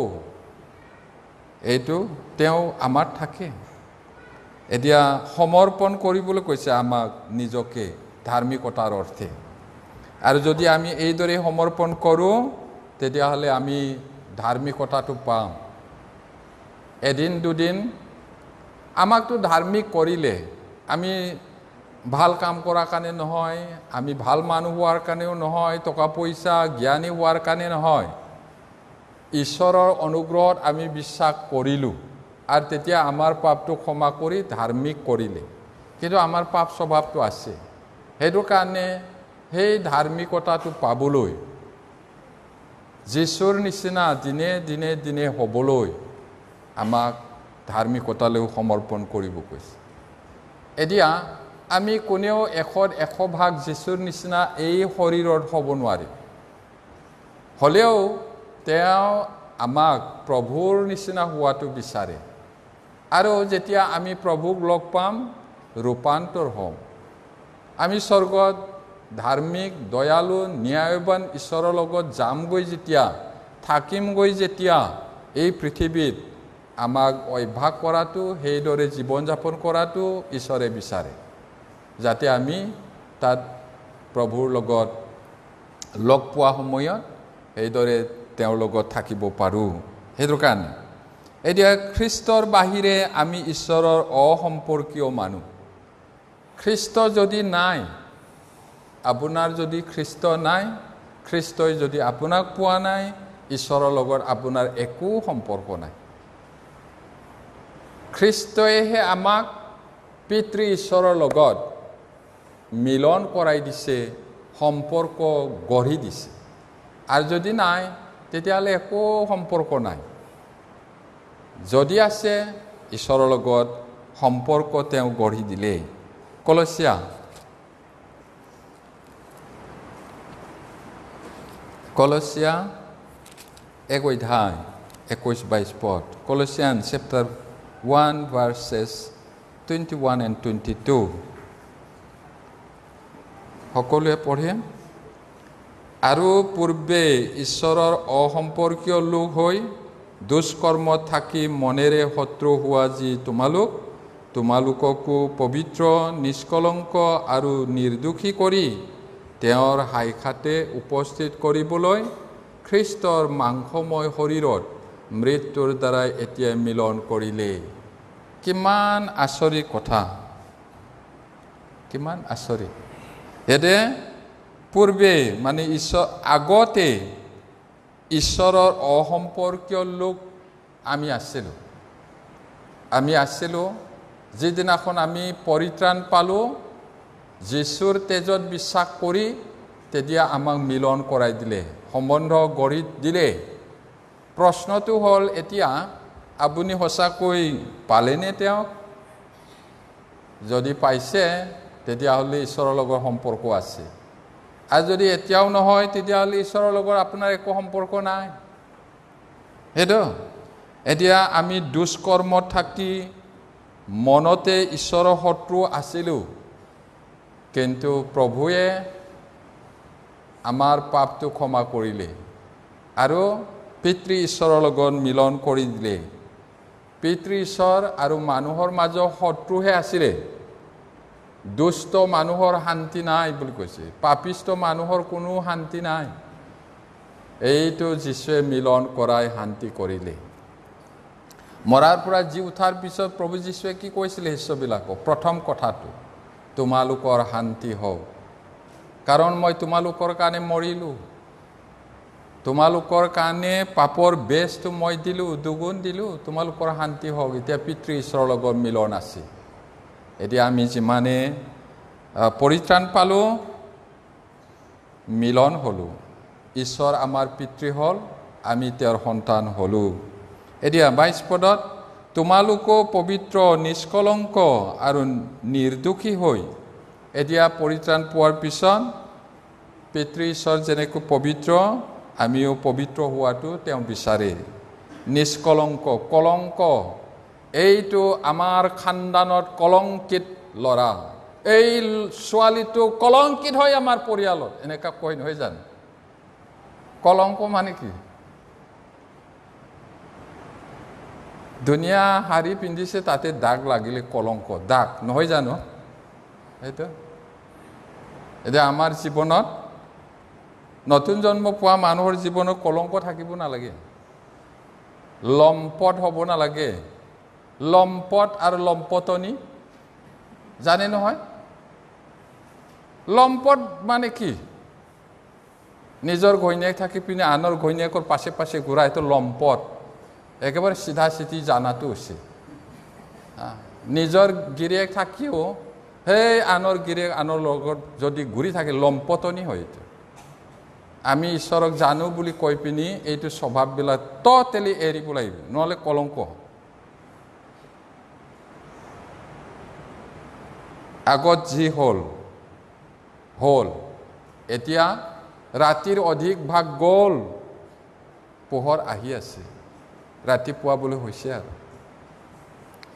এইটো তেওঁ আমাৰ থাকে এতিয়া সমৰ্পণ কৰিবলৈ কৈছে আমাক নিজকে ধাৰ্মিকতাৰ অৰ্থে আৰু যদি আমি এইদৰে সমৰ্পণ কৰোঁ তেতিয়াহ'লে আমি ধাৰ্মিকতাটো পাম এদিন দুদিন আমাকতো ধাৰ্মিক কৰিলে আমি ভাল কাম কৰাৰ কাৰণে নহয় আমি ভাল মানুহ হোৱাৰ কাৰণেও নহয় টকা পইচা জ্ঞানী হোৱাৰ কাৰণে নহয় ঈশ্বৰৰ অনুগ্ৰহত আমি বিশ্বাস কৰিলোঁ আৰু তেতিয়া আমাৰ পাপটো ক্ষমা কৰি ধাৰ্মিক কৰিলে কিন্তু আমাৰ পাপ স্বভাৱটো আছে সেইটো কাৰণে সেই ধাৰ্মিকতাটো পাবলৈ যীশুৰ নিচিনা দিনে দিনে দিনে হ'বলৈ আমাক ধাৰ্মিকতালৈ সমৰ্পণ কৰিব কৈছে এতিয়া আমি কোনেও 100% যীশুৰ নিচিনা এই শৰীৰত হ'ব নোৱাৰে হ'লেও তেওঁ আমাক প্ৰভুৰ নিচিনা হোৱাটো বিচাৰে আৰু যেতিয়া আমি প্ৰভুক লগ পাম ৰূপান্তৰ হ'ম আমি স্বৰ্গত ধাৰ্মিক দয়ালু ন্যায়বান ঈশ্বৰৰ লগত যামগৈ যেতিয়া থাকিমগৈ যেতিয়া এই পৃথিৱীত আমাক অভ্যাস কৰাটো সেইদৰে জীৱন যাপন কৰাটো ঈশ্বৰে বিচাৰে যাতে আমি তাত প্ৰভুৰ লগত লগ পোৱা সময়ত সেইদৰে তেওঁৰ লগত থাকিব পাৰোঁ সেইটো কাৰণে এতিয়া খ্ৰীষ্টৰ বাহিৰে আমি ঈশ্বৰৰ অসম্পৰ্কীয় মানুহ খ্ৰীষ্ট যদি নাই আপোনাৰ যদি খ্ৰীষ্ট নাই খ্ৰীষ্টই যদি আপোনাক পোৱা নাই ঈশ্বৰৰ লগত আপোনাৰ একো সম্পৰ্ক নাই খ্ৰীষ্টইহে আমাক পিতৃ ঈশ্বৰৰ লগত মিলন কৰাই দিছে সম্পৰ্ক গঢ়ি দিছে আৰু যদি নাই তেতিয়াহ'লে একো সম্পৰ্ক নাই যদি আছে ঈশ্বৰৰ লগত সম্পৰ্ক তেওঁ গঢ়ি দিলে কলসিয়া 1:21 পদ Colossians chapter 1 verses 21 and 22 সকলোৱে পঢ়ে আৰু পূৰ্বে ঈশ্বৰৰ অসম্পৰ্কীয় লোক হৈ দুষ্কৰ্মত থাকি মনেৰে শত্ৰু হোৱা যি তোমালোককো পবিত্ৰ নিষ্কলংক আৰু নিৰ্দোষী কৰি তেওঁৰ হাইখাতে উপস্থিত কৰিবলৈ খ্ৰীষ্টৰ মাংসময় শৰীৰত মৃত্যুৰ দ্বাৰাই এতিয়া মিলন কৰিলে কিমান আচৰিত কথা কিমান আচৰিত এতে পূৰ্বে মানে ঈশ্বৰ আগতে ঈশ্বৰৰ অসম্পৰ্কীয় লোক আমি আছিলোঁ যিদিনাখন আমি পৰিত্ৰাণ পালোঁ যীশুৰ তেজত বিশ্বাস কৰি তেতিয়া আমাক মিলন কৰাই দিলে সম্বন্ধ গঢ়ি দিলে প্ৰশ্নটো হ'ল এতিয়া আপুনি সঁচাকৈ পালেনে তেওঁক যদি পাইছে তেতিয়াহ'লে ঈশ্বৰৰ লগত সম্পৰ্ক আছে আৰু যদি এতিয়াও নহয় তেতিয়াহ'লে ঈশ্বৰৰ লগত আপোনাৰ একো সম্পৰ্ক নাই সেইটো এতিয়া আমি দুষ্কৰ্মত থাকি মনতে ঈশ্বৰৰ শত্ৰু আছিলোঁ কিন্তু প্ৰভুৱে আমাৰ পাপটো ক্ষমা কৰিলে আৰু পিতৃ ঈশ্বৰৰ লগত মিলন কৰি দিলে পিতৃ ঈশ্বৰ আৰু মানুহৰ মাজত শত্ৰুহে আছিলে দুষ্ট মানুহৰ শান্তি নাই বুলি কৈছে পাপিষ্ট মানুহৰ কোনো শান্তি নাই এইটো যীশুৱে মিলন কৰাই শান্তি কৰিলে মৰাৰ পৰা জি উঠাৰ পিছত প্ৰভু যীশুৱে কি কৈছিলে শিষ্যবিলাকক প্ৰথম কথাটো তোমালোকৰ শান্তি হওক কাৰণ মই তোমালোকৰ কাৰণে মৰিলোঁ তোমালোকৰ কাৰণে পাপৰ বেজটো মই দিলোঁ দুগুণ দিলোঁ তোমালোকৰ শান্তি হওক এতিয়া পিতৃ ঈশ্বৰৰ লগত মিলন আছে এতিয়া আমি যিমানে পৰিত্ৰাণ পালোঁ মিলন হ'লোঁ ঈশ্বৰ আমাৰ পিতৃ হ'ল আমি তেওঁৰ সন্তান হ'লোঁ এতিয়া 22 পদত তোমালোকো পবিত্ৰ নিষ্কলংক আৰু নিৰ্দোষী হৈ এতিয়া পৰিত্ৰাণ পোৱাৰ পিছত পিতৃ ঈশ্বৰ যেনেকৈ পবিত্ৰ আমিও পবিত্ৰ হোৱাটো তেওঁ বিচাৰে নিষ্কলংক কলংক এইটো আমাৰ খানদানত কলংকিত ল'ৰা এই ছোৱালীটো কলংকিত হয় আমাৰ পৰিয়ালত এনেকা কয় নহয় জানো কলংক মানে কি দুনিয়া শাৰী পিন্ধিছে তাতে দাগ লাগিলে কলংক দাগ নহয় জানো এইটো এতিয়া আমাৰ জীৱনত নতুন জন্ম পোৱা মানুহৰ জীৱনত কলংক থাকিব নালাগে লম্পট হ'ব নালাগে লম্পট আৰু লম্পটনি জানে নহয় লম্পট মানে কি নিজৰ ঘৈণীয়েক থাকি পিনে আনৰ ঘৈণীয়েকৰ পাছে পাছে ঘূৰা এইটো লম্পট একেবাৰে চিধা চিধি জানাটো হৈছে নিজৰ গিৰিয়েক থাকিও সেই আনৰ গিৰিয়েক আনৰ লগত যদি ঘূৰি থাকে লম্পটনি হয় এইটো আমি ঈশ্বৰক জানো বুলি কৈ পিনি এইটো স্বভাৱবিলাক ট'টেলি এৰিব লাগিব নহ'লে কলংক আগত যি হ'ল এতিয়া ৰাতিৰ অধিক ভাগ গ'ল পোহৰ আহি আছে ৰাতিপুৱা বুলি হৈছে আৰু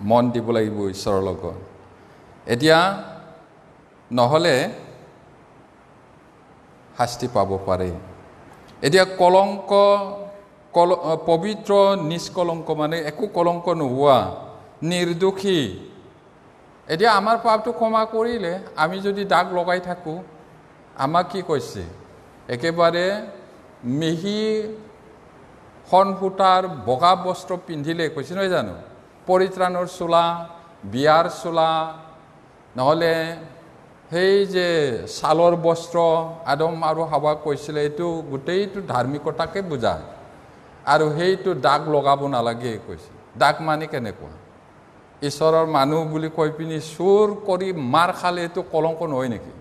মন দিব লাগিব ঈশ্বৰৰ লগত এতিয়া নহ'লে শাস্তি পাব পাৰে এতিয়া কলংক পবিত্ৰ নিষ্কলংক মানে একো কলংক নোহোৱা নিৰ্দোষী এতিয়া আমাৰ পাপটো ক্ষমা কৰিলে আমি যদি দাগ লগাই থাকোঁ আমাক কি কৈছে একেবাৰে মিহি সূতাৰ বগা বস্ত্ৰ পিন্ধিলে কৈছে নহয় জানো পৰিত্ৰাণৰ চোলা বিয়াৰ চোলা নহ'লে সেই যে ছালৰ বস্ত্ৰ আদম আৰু হাৱা কৈছিলে এইটো গোটেইটো ধাৰ্মিকতাকে বুজায় আৰু সেইটো দাগ লগাব নালাগে কৈছে দাগ মানে কেনেকুৱা ঈশ্বৰৰ মানুহ বুলি কৈ পিনি চুৰ কৰি মাৰ খালে এইটো কলংক নহয় নেকি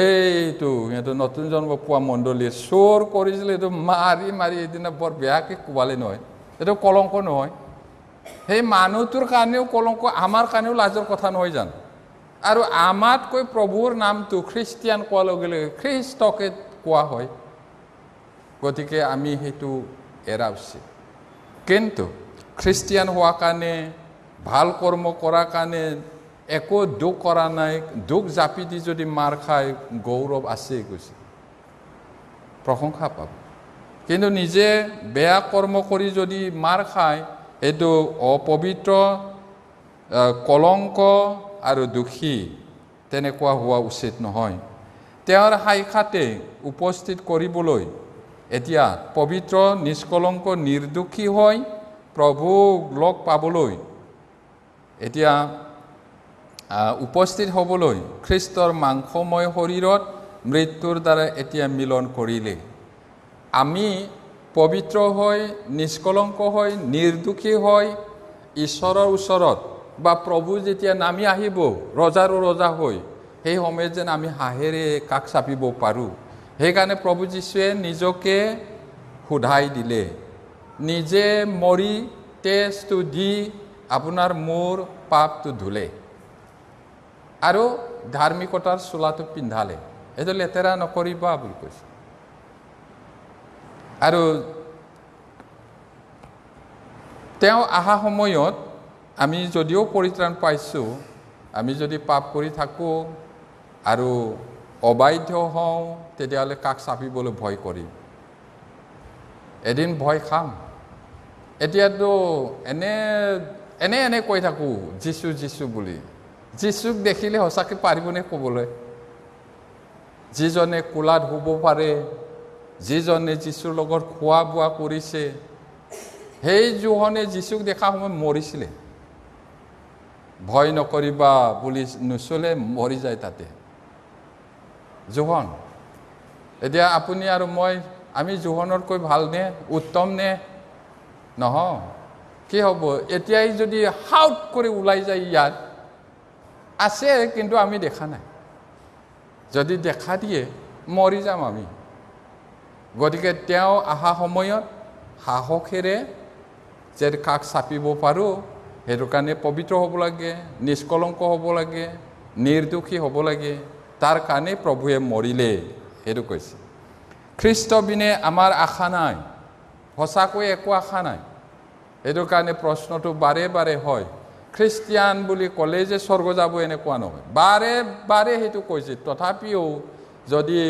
এইটো সিহঁতে নতুন জন্ম পোৱা মণ্ডলীয়ে চুৰ কৰিছিলে এইটো মাৰি মাৰি এদিনা বৰ বেয়াকৈ কোবালে নহয় এইটো কলংক নহয় সেই মানুহটোৰ কাৰণেও কলংক আমাৰ কাৰণেও লাজৰ কথা নহয় জানো আৰু আমাতকৈ প্ৰভুৰ নামটো খ্ৰীষ্টিয়ান কোৱাৰ লগে লগে খ্ৰীষ্টকে কোৱা হয় গতিকে আমি সেইটো এৰা উচিত কিন্তু খ্ৰীষ্টিয়ান হোৱাৰ কাৰণে ভাল কৰ্ম কৰাৰ কাৰণে একো দুখ কৰা নাই দুখ জাপি দি যদি মাৰ খায় গৌৰৱ আছে কৈছে প্ৰশংসা পাব কিন্তু নিজে বেয়া কৰ্ম কৰি যদি মাৰ খায় এইটো অপবিত্ৰ কলংক আৰু দুখী তেনেকুৱা হোৱা উচিত নহয় তেওঁৰ সাক্ষাতে উপস্থিত কৰিবলৈ এতিয়া পবিত্ৰ নিষ্কলংক নিৰ্দোষী হৈ প্ৰভুক লগ পাবলৈ এতিয়া উপস্থিত হ'বলৈ খ্ৰীষ্টৰ মাংসময় শৰীৰত মৃত্যুৰ দ্বাৰা এতিয়া মিলন কৰিলে আমি পবিত্ৰ হৈ নিষ্কলংক হৈ নিৰ্দোষী হৈ ঈশ্বৰৰ ওচৰত বা প্ৰভু যেতিয়া নামি আহিব ৰজাৰো ৰজা হৈ সেই সময়ত যেন আমি হাঁহেৰে কাষ চাপিব পাৰোঁ সেইকাৰণে প্ৰভু যীশুৱে নিজকে সোধাই দিলে, নিজে মৰি তেজটো দি আপোনাৰ মোৰ পাপটো ধুলে আৰু ধাৰ্মিকতাৰ চোলাটো পিন্ধালে। এইটো লেতেৰা নকৰিবা বুলি কৈছে। আৰু তেওঁ অহা সময়ত আমি যদিও পৰিত্ৰাণ পাইছোঁ, আমি যদি পাপ কৰি থাকোঁ আৰু অবাধ্য হওঁ, তেতিয়াহ'লে কাষ চাপিবলৈ ভয় কৰিম। এদিন ভয় খাম। এতিয়াতো এনে কৈ থাকোঁ যীশু যীশু বুলি। যীশুক দেখিলে সঁচাকৈ পাৰিবনে ক'বলৈ? যিজনে কোলাত শুব পাৰে, যিজনে যীশুৰ লগত খোৱা বোৱা কৰিছে, সেই জোহনে যীশুক দেখা সময়ত মৰিছিলে। ভয় নকৰিবা বুলি নুচলে, মৰি যায় তাতে জোহন। এতিয়া আপুনি আৰু মই, আমি জোহনতকৈ ভালনে, উত্তম নে? নহয়। কি হ'ব? এতিয়াই যদি হাউট কৰি ওলাই যায়, ইয়াত আছে কিন্তু আমি দেখা নাই। যদি দেখা দিয়ে মৰি যাম আমি। গতিকে তেওঁ অহা সময়ত সাহসেৰে যে কাষ চাপিব পাৰোঁ, সেইটো কাৰণে পবিত্ৰ হ'ব লাগে, নিষ্কলংক হ'ব লাগে, নিৰ্দোষী হ'ব লাগে। তাৰ কাৰণে প্ৰভুৱে মৰিলে, সেইটো কৈছে। খ্ৰীষ্ট বিনে আমাৰ আশা নাই, সঁচাকৈ একো আশা নাই। সেইটো কাৰণে প্ৰশ্নটো বাৰে বাৰে হয়, খ্ৰীষ্টিয়ান বুলি ক'লে যে স্বৰ্গ যাব এনেকুৱা নহয়। বাৰে বাৰে সেইটো কৈছে। তথাপিও যদি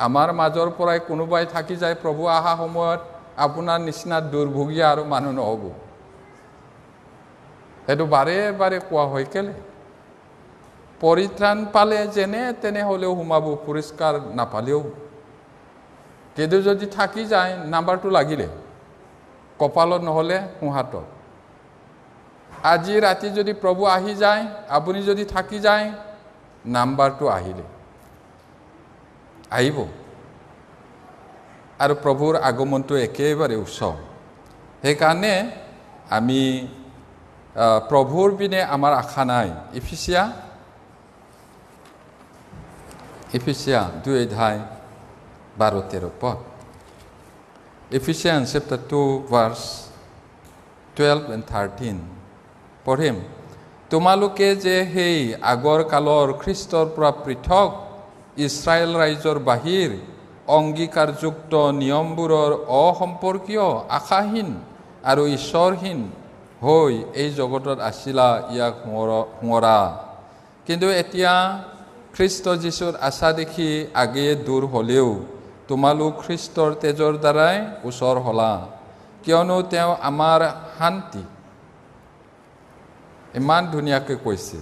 আমাৰ মাজৰ পৰাই কোনোবাই থাকি যায় প্ৰভু অহা সময়ত, আপোনাৰ নিচিনা দুৰ্ভোগীয়া আৰু মানুহ নহ'ব। সেইটো বাৰে বাৰে কোৱা হয়। কেলে? পৰিত্ৰাণ পালে যেনে তেনেহ'লেও সোমাব, পুৰস্কাৰ নাপালেও। কিন্তু যদি থাকি যায়, নাম্বাৰটো লাগিলে, কপালত নহ'লে সোঁহাতত। আজি ৰাতি যদি প্ৰভু আহি যায়, আপুনি যদি থাকি যায়, নাম্বাৰটো আহিব। আৰু প্ৰভুৰ আগমনটো একেবাৰে ওচৰ। সেইকাৰণে আমি প্ৰভুৰ পিনে আমাৰ আশা নাই। Ephesians 2:12-13 Ephesians chapter 2 verse 12 and 13 পঢ়িম। তোমালোকে যে সেই আগৰ কালৰ খ্ৰীষ্টৰ পৰা পৃথক ইছৰাইল ৰাইজৰ বাহিৰ অংগীকাৰযুক্ত নিয়মবোৰৰ অসম্পৰ্কীয়, আশাহীন আৰু ঈশ্বৰহীন হৈ এই জগতত আছিলা, ইয়াক সোঁৱৰা। কিন্তু এতিয়া খ্ৰীষ্ট যীশুৰ আশা দেখি আগেয়ে দূৰ হ'লেও তোমালোক খ্ৰীষ্টৰ তেজৰ দ্বাৰাই ওচৰ হ'লা, কিয়নো তেওঁ আমাৰ শান্তি। ইমান ধুনীয়াকৈ কৈছে।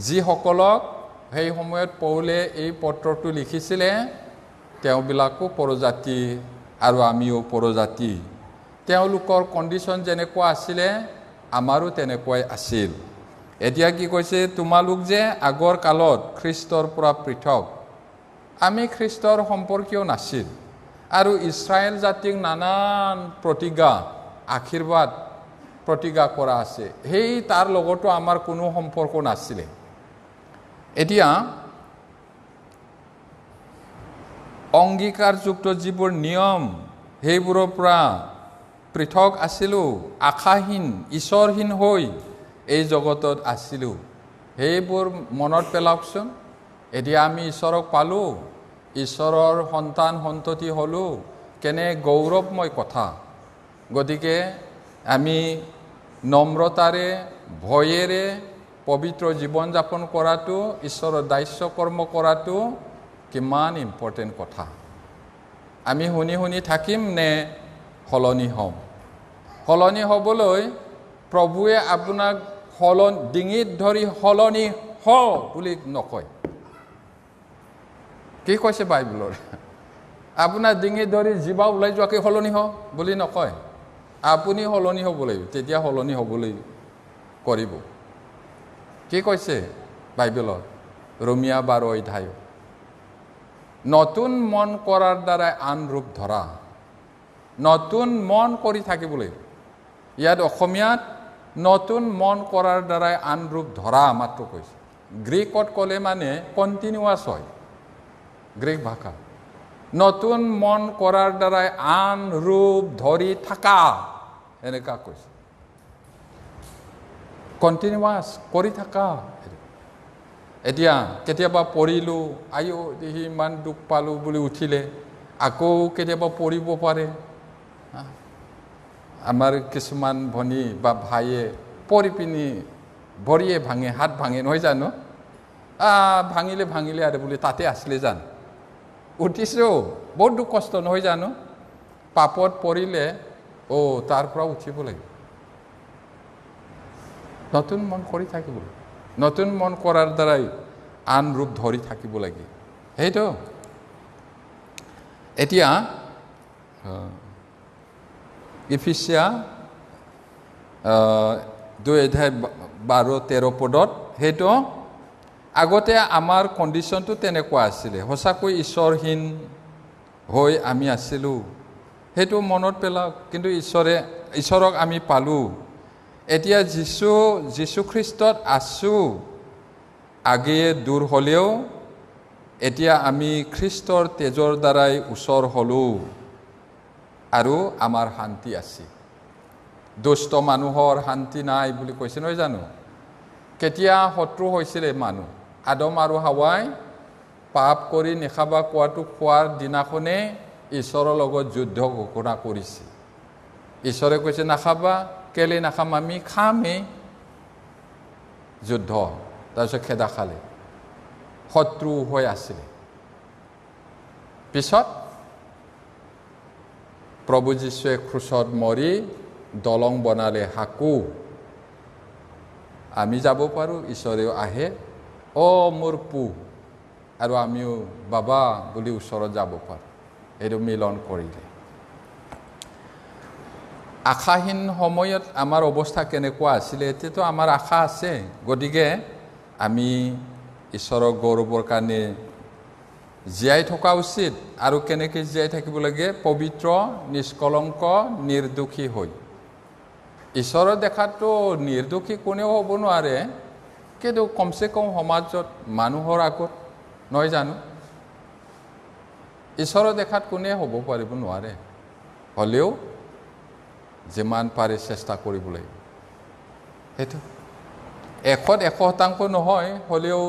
যিসকলক সেই সময়ত পৌলে এই পত্ৰটো লিখিছিলে, তেওঁবিলাকো পৰজাতি আৰু আমিও পৰজাতি। তেওঁলোকৰ কণ্ডিশ্যন যেনেকুৱা আছিলে, আমাৰো তেনেকুৱাই আছিল। এতিয়া কি কৈছে? তোমালোক যে আগৰ কালত খ্ৰীষ্টৰ পৰা পৃথক। আমি খ্ৰীষ্টৰ সম্পৰ্কীয় নাছিল আৰু ইছৰাইল জাতিক নানান প্ৰতিজ্ঞা, আশীৰ্বাদ প্ৰতিজ্ঞা কৰা আছে, সেই তাৰ লগতো আমাৰ কোনো সম্পৰ্ক নাছিলে। এতিয়া অংগীকাৰযুক্ত যিবোৰ নিয়ম, সেইবোৰৰ পৰা পৃথক আছিলোঁ, আশাহীন, ঈশ্বৰহীন হৈ এই জগতত আছিলোঁ। সেইবোৰ মনত পেলাওকচোন। এতিয়া আমি ঈশ্বৰক পালোঁ, ঈশ্বৰৰ সন্তান সন্ততি হ'লোঁ, কেনে গৌৰৱময় কথা। গতিকে আমি নম্ৰতাৰে, ভয়েৰে পবিত্ৰ জীৱন যাপন কৰাটো, ঈশ্বৰৰ দাস্য কৰ্ম কৰাটো কিমান ইম্পৰ্টেণ্ট কথা। আমি শুনি শুনি থাকিম নে সলনি হ'ম? সলনি হ'বলৈ প্ৰভুৱে আপোনাক ডিঙিত ধৰি সলনি হ বুলি নকয়। কি কৈছে বাইবেলৰ? আপোনাৰ ডিঙিত ধৰি জিভা ওলাই যোৱাকৈ সলনি হ বুলি নকয়। আপুনি সলনি হ'ব লাগিব, তেতিয়া সলনি হ'বলৈ কৰিব। কি কৈছে বাইবেলত? ৰোমিয়া 12 অধ্যায়, নতুন মন কৰাৰ দ্বাৰা আন ৰূপ ধৰা। নতুন মন কৰি থাকিব লাগিব। ইয়াত অসমীয়াত নতুন মন কৰাৰ দ্বাৰাই আন ৰূপ ধৰা মাত্ৰ কৈছে। গ্ৰীকত ক'লে মানে কণ্টিনিউৱাছ হয়, গ্ৰীক ভাষা। নতুন মন কৰাৰ দ্বাৰাই আন ৰূপ ধৰি থাকা এনেকা কৈছে কণ্টিনিউৱাছ কৰি থাকা এতিয়া কেতিয়াবা পৰিলোঁ আয়ো দেহি ইমান দুখ পালোঁ বুলি উঠিলে আকৌ কেতিয়াবা পৰিব পাৰে আমাৰ কিছুমান ভনী বা ভাইয়ে পৰি পিনি ভৰিয়ে ভাঙে হাত ভাঙে নহয় জানো ভাঙিলে আৰু বুলি তাতে আছিলে জানো উঠিছোঁ বহুত দুখ কষ্ট নহয় জানো পাপত পৰিলে তাৰ পৰা উঠিব লাগিব নতুন মন কৰি থাকিব নতুন মন কৰাৰ দ্বাৰাই আন ৰূপ ধৰি থাকিব লাগে সেইটো এতিয়া ইফিচিয়া 2:12-13 পদত সেইটো আগতে আমাৰ কণ্ডিশ্যনটো তেনেকুৱা আছিলে সঁচাকৈ ঈশ্বৰহীন হৈ আমি আছিলোঁ সেইটো মনত পেলাওক কিন্তু ঈশ্বৰক আমি পালোঁ এতিয়া যীশু খ্ৰীষ্টত আছোঁ আগেয়ে দূৰ হ'লেও এতিয়া আমি খ্ৰীষ্টৰ তেজৰ দ্বাৰাই ওচৰ হ'লোঁ আৰু আমাৰ শান্তি আছে দুষ্ট মানুহৰ শান্তি নাই বুলি কৈছে নহয় জানো কেতিয়া শত্ৰু হৈছিলে মানুহ আদম আৰু হাৱাই পাপ কৰি নেখাবা কোৱাটো খোৱাৰ দিনাখনে ঈশ্বৰৰ লগত যুদ্ধ ঘোষণা কৰিছে ঈশ্বৰে কৈছে নাখাবা কেলে নাখাম আমি খামেই যুদ্ধ তাৰপিছত খেদা খালে শত্ৰু হৈ আছিলে পিছত প্ৰভু যীশুৱে ক্ৰুচত মৰি দলং বনালে হাকু আমি যাব পাৰোঁ ঈশ্বৰেও আহে মোৰ পু আৰু আমিও বাবা বুলি ওচৰত যাব পাৰোঁ এইটো মিলন কৰিলে আশাহীন সময়ত আমাৰ অৱস্থা কেনেকুৱা আছিলে এতিয়াতো আমাৰ আশা আছে গতিকে আমি ঈশ্বৰৰ গৌৰৱৰ কাৰণে জীয়াই থকা উচিত আৰু কেনেকৈ জীয়াই থাকিব লাগে পবিত্ৰ নিষ্কলংক নিৰ্দোষী হৈ ঈশ্বৰৰ দেখাতো নিৰ্দোষী কোনেও হ'ব নোৱাৰে কিন্তু কমচে কম সমাজত মানুহৰ আগত নহয় জানো ঈশ্বৰৰ দেখাত কোনে হ'ব পাৰিব নোৱাৰে হ'লেও যিমান পাৰে চেষ্টা কৰিব লাগিব সেইটো 100% নহয় হ'লেও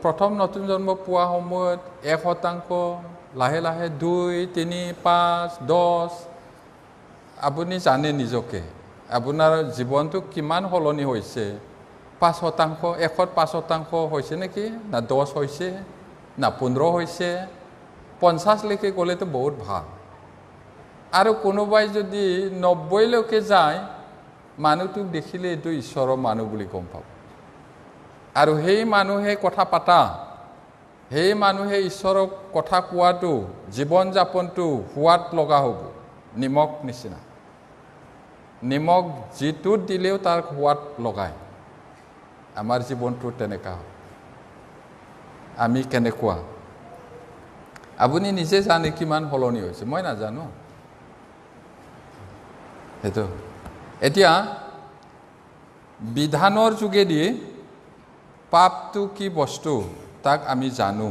প্ৰথম নতুন জন্ম পোৱা সময়ত 1% লাহে লাহে 2, 3, 5, 10 আপুনি জানে নিজকে আপোনাৰ জীৱনটো কিমান সলনি হৈছে 5%, 105% হৈছে নেকি না 10 হৈছে না 15 হৈছে 50 লৈকে গ'লেতো বহুত ভাল আৰু কোনোবাই যদি 90 লৈকে যায় মানুহটোক দেখিলে এইটো ঈশ্বৰৰ মানুহ বুলি গম পাব আৰু সেই মানুহে কথা পাতা সেই মানুহে ঈশ্বৰক কথা কোৱাটো জীৱন যাপনটো সোৱাদ লগা হ'ব নিমখ নিচিনা নিমখ যিটোত দিলেও তাৰ সোৱাদ লগায় আমাৰ জীৱনটো তেনেকা আমি কেনেকুৱা আপুনি নিজে জানে কিমান সলনি হৈছে মই নাজানো সেইটো এতিয়া বিধানৰ যোগেদি পাপটো কি বস্তু তাক আমি জানো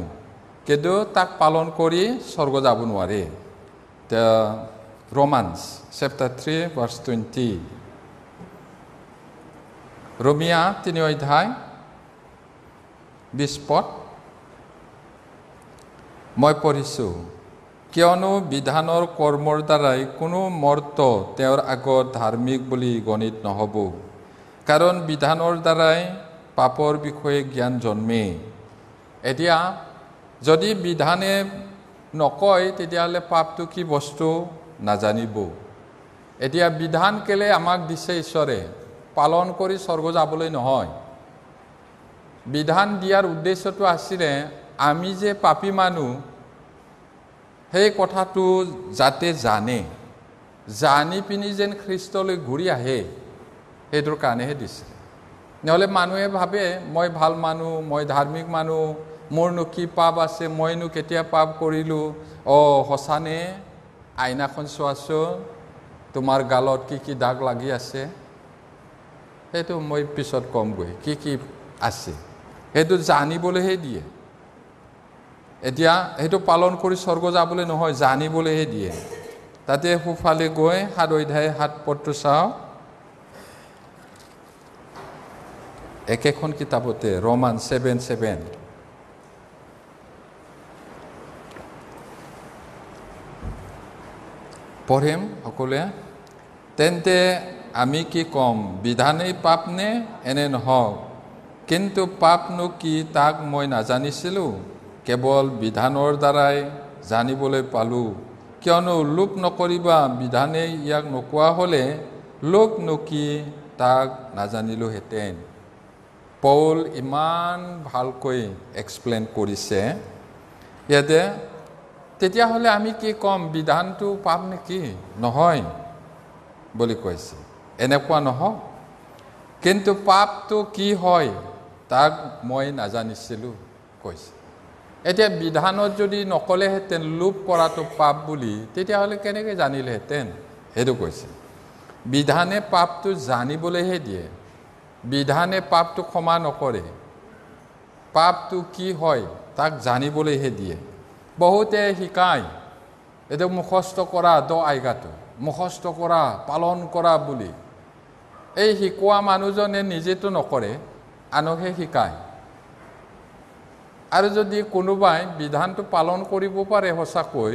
কিন্তু তাক পালন কৰি স্বৰ্গ যাব নোৱাৰে Romans chapter 3 verse 20 ৰোমিয়া 3:20 পদ মই পঢ়িছোঁ কিয়নো বিধানৰ কৰ্মৰ দ্বাৰাই কোনো মৰ্ত তেওঁৰ আগত ধাৰ্মিক বুলি গণিত নহ'ব কাৰণ বিধানৰ দ্বাৰাই পাপৰ বিষয়ে জ্ঞান জন্মে এতিয়া যদি বিধানে নকয় তেতিয়াহ'লে পাপটো কি বস্তু নাজানিব এতিয়া বিধান কেলে আমাক দিছে ঈশ্বৰে পালন কৰি স্বৰ্গ যাবলৈ নহয় বিধান দিয়াৰ উদ্দেশ্যটো আছিলে আমি যে পাপী মানুহ সেই কথাটো যাতে জানি পিনি যেন খ্ৰীষ্টলৈ ঘূৰি আহে সেইটোৰ কাৰণেহে দিছে নহ'লে মানুহে ভাবে মই ভাল মানুহ মই ধাৰ্মিক মানুহ মোৰনো কি পাপ আছে মইনো কেতিয়া পাপ কৰিলোঁ সঁচানে আইনাখন চোৱাচোন তোমাৰ গালত কি দাগ লাগি আছে সেইটো মই পিছত কমগৈ কি আছে সেইটো জানিবলৈহে দিয়ে এতিয়া সেইটো পালন কৰি স্বৰ্গ যাবলৈ নহয়, জানিবলৈহে দিয়ে। তাতে সোঁফালে গৈ 7 অধ্যায় 7 পদটো চাওঁ। একেখন কিতাপতে ৰোমান 7:7 পঢ়িম সকলোৱে। তেন্তে আমি কি ক'ম? বিধানেই পাপ নে? এনে নহওক। কিন্তু পাপনো কি তাক মই নাজানিছিলোঁ, কেৱল বিধানৰ দ্বাৰাই জানিবলৈ পালোঁ। কিয়নো লোভ নকৰিবা বিধানে ইয়াক নোকোৱা হ'লে লোভনো কি তাক নাজানিলোহেঁতেন। পৌল ইমান ভালকৈ এক্সপ্লেইন কৰিছে ইয়াতে। তেতিয়াহ'লে আমি কি ক'ম? বিধানটো পাপ নেকি? নহয় বুলি কৈছে। এনেকুৱা নহওক, কিন্তু পাপটো কি হয় তাক মই নাজানিছিলোঁ কৈছে। এতিয়া বিধানত যদি নকলেহেঁতেন লোভ কৰাটো পাপ বুলি, তেতিয়াহ'লে কেনেকৈ জানিলেহেঁতেন? সেইটো কৈছে। বিধানে পাপটো জানিবলৈহে দিয়ে, বিধানে পাপটো ক্ষমা নকৰে। পাপটো কি হয় তাক জানিবলৈহে দিয়ে। বহুতে শিকায় এইটো মুখস্থ কৰা 10 আজ্ঞাটো, মুখস্থ কৰা, পালন কৰা বুলি। এই শিকোৱা মানুহজনে নিজেতো নকৰে, আনকহে শিকায়। আৰু যদি কোনোবাই বিধানটো পালন কৰিব পাৰে সঁচাকৈ,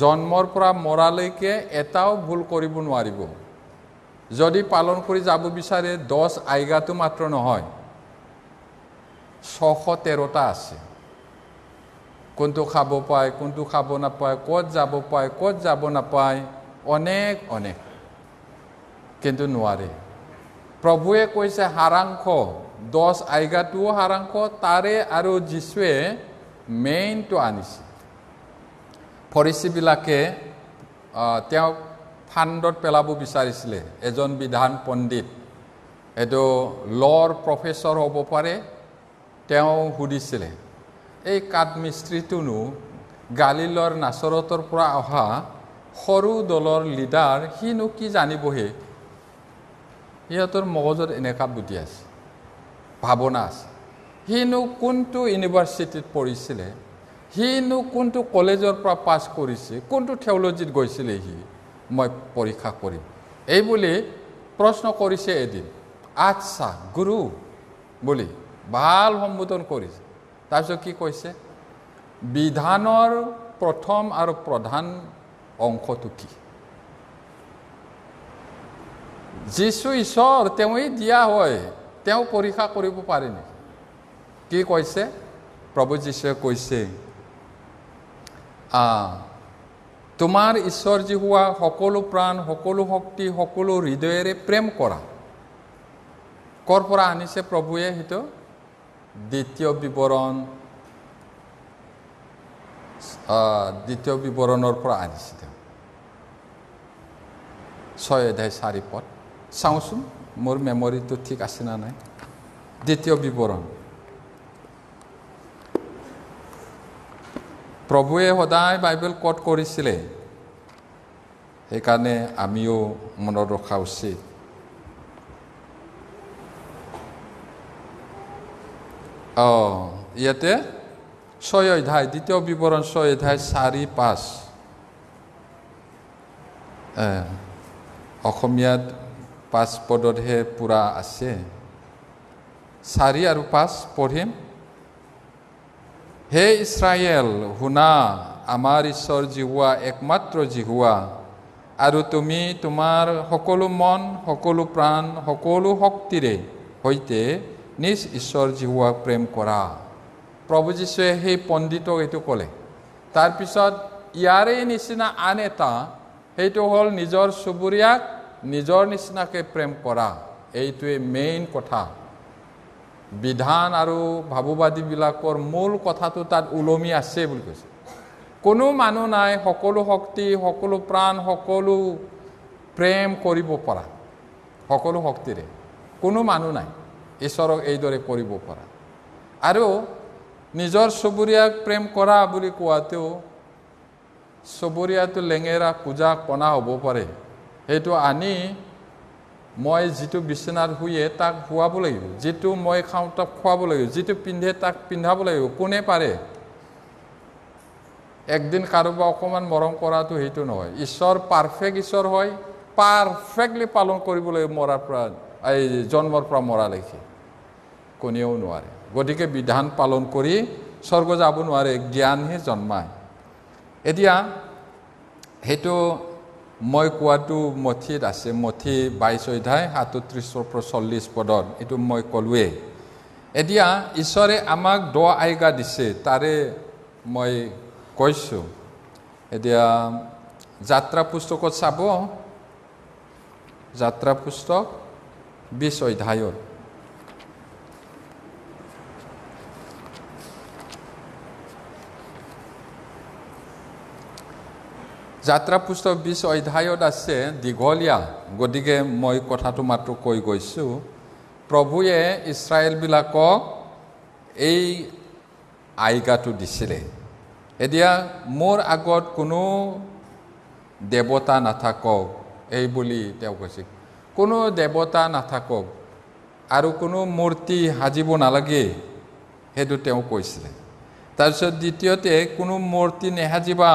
জন্মৰ পৰা মৰালৈকে এটাও ভুল কৰিব নোৱাৰিব। যদি পালন কৰি যাব বিচাৰে 10 আজ্ঞাটো মাত্ৰ নহয়, 613টা আছে। কোনটো খাব পায়, কোনটো খাব নাপায়, ক'ত যাব পায়, ক'ত যাব নাপায়, অনেক অনেক, কিন্তু নোৱাৰে। প্ৰভুৱে কৈছে সাৰাংশ, 10 আজ্ঞাটোও সাৰাংশ তাৰে, আৰু যীশুৱে মেইনটো আনিছে। ফৰিচীবিলাকে তেওঁক ফান্দত পেলাব বিচাৰিছিলে। এজন বিধান পণ্ডিত, এইটো লৰ প্ৰফেচৰ হ'ব পাৰে, তেওঁ সুধিছিলে এই কাঠমিস্ত্ৰীটোনো গালিলৰ নাচৰতৰ পৰা অহা সৰু দলৰ লিডাৰ, সিনো কি জানিবহে? সিহঁতৰ মগজত এনেকুৱা বুদ্ধি আছে, ভাৱনা আছে। সিনো কোনটো ইউনিভাৰ্চিটিত পঢ়িছিলে, সিনো কোনটো কলেজৰ পৰা পাছ কৰিছে, কোনটো থিয়লজিত গৈছিলে, সি মই পৰীক্ষা কৰিম এই বুলি প্ৰশ্ন কৰিছে এদিন। আচ্ছা গুৰু বুলি ভাল সম্বোধন কৰিছে। তাৰপিছত কি কৈছে? বিধানৰ প্ৰথম আৰু প্ৰধান অংশটো কি? যীশু ঈশ্বৰ, তেওঁই দিয়া হয়, তেওঁ পৰীক্ষা কৰিব পাৰে নেকি? কি কৈছে? প্ৰভু যীশুৱে কৈছে, তোমাৰ ঈশ্বৰ যীহুৱা সকলো প্ৰাণ, সকলো শক্তি, সকলো হৃদয়েৰে প্ৰেম কৰা। ক'ৰ পৰা আনিছে প্ৰভুৱে? সেইটো দ্বিতীয় বিৱৰণৰ পৰা আনিছে। তেওঁ 6 অধ্যায় 4 পদ চাওঁচোন, মোৰ মেমৰিটো ঠিক আছে না নাই। দ্বিতীয় বিৱৰণ। প্ৰভুৱে সদায় বাইবেল কোট কৰিছিলে, সেইকাৰণে আমিও মনত ৰখা উচিত। ইয়াতে 6 অধ্যায়, দ্বিতীয় বিৱৰণ 6 অধ্যায় 4-5। অসমীয়াত 5 পদতহে পুৰা আছে। 4 আৰু 5 পঢ়িম। হে ইছৰাইল, শুনা, আমাৰ ঈশ্বৰ জিহুৱা একমাত্ৰ জিহুৱা, আৰু তুমি তোমাৰ সকলো মন, সকলো প্ৰাণ, সকলো শক্তিৰে সৈতে নিজ ঈশ্বৰ জিহুৱাক প্ৰেম কৰা। প্ৰভু যীশুৱে সেই পণ্ডিতক এইটো ক'লে। তাৰপিছত ইয়াৰে নিচিনা আন এটা, সেইটো হ'ল নিজৰ চুবুৰীয়াক নিজৰ নিচিনাকৈ প্ৰেম কৰা। এইটোৱে মেইন কথা। বিধান আৰু ভাৱবাদীবিলাকৰ মূল কথাটো তাত ওলমি আছে বুলি কৈছে। কোনো মানুহ নাই সকলো শক্তি, সকলো প্ৰাণ, সকলো প্ৰেম কৰিব পৰা, সকলো শক্তিৰে কোনো মানুহ নাই ঈশ্বৰক এইদৰে কৰিব পৰা। আৰু নিজৰ চুবুৰীয়াক প্ৰেম কৰা বুলি কোৱাতেও চুবুৰীয়াটো লেঙেৰা কোজা কণা হ'ব পাৰে। সেইটো আনি মই যিটো বিচনাত শুয়ে তাক শুৱাব লাগিব, যিটো মই খাওঁ তাক খুৱাব লাগিব, যিটো পিন্ধে তাক পিন্ধাব লাগিব। কোনে পাৰে? একদিন কাৰোবাক অকণমান মৰম কৰাটো সেইটো নহয় ঈশ্বৰ পাৰফেক্ট ঈশ্বৰ হয় পাৰফেক্টলি পালন কৰিবলৈ মৰাৰ পৰা এই জন্মৰ পৰা মৰালৈকে কোনেও নোৱাৰে গতিকে বিধান পালন কৰি স্বৰ্গ যাব নোৱাৰে জ্ঞানহে জন্মায় এতিয়া সেইটো মই কোৱাটো মথিত আছে মথি 22 অধ্যায় 37-40 পদত এইটো মই ক'লোৱে এতিয়া ঈশ্বৰে আমাক 10 আজ্ঞা দিছে তাৰে মই কৈছোঁ এতিয়া যাত্ৰা পুস্তকত চাব যাত্ৰা পুস্তক 20 অধ্যায়ত যাত্ৰা পুস্তক 20 অধ্যায়ত আছে দীঘলীয়া গতিকে মই কথাটো মাত্ৰ কৈ গৈছোঁ প্ৰভুৱে ইছৰাইলবিলাকক এই আজ্ঞাটো দিছিলে এতিয়া মোৰ আগত কোনো দেৱতা নাথাকক এই বুলি তেওঁ কৈছে কোনো দেৱতা নাথাকক আৰু কোনো মূৰ্তি সাজিব নালাগে সেইটো তেওঁ কৈছিলে তাৰপিছত দ্বিতীয়তে কোনো মূৰ্তি নেসাজিবা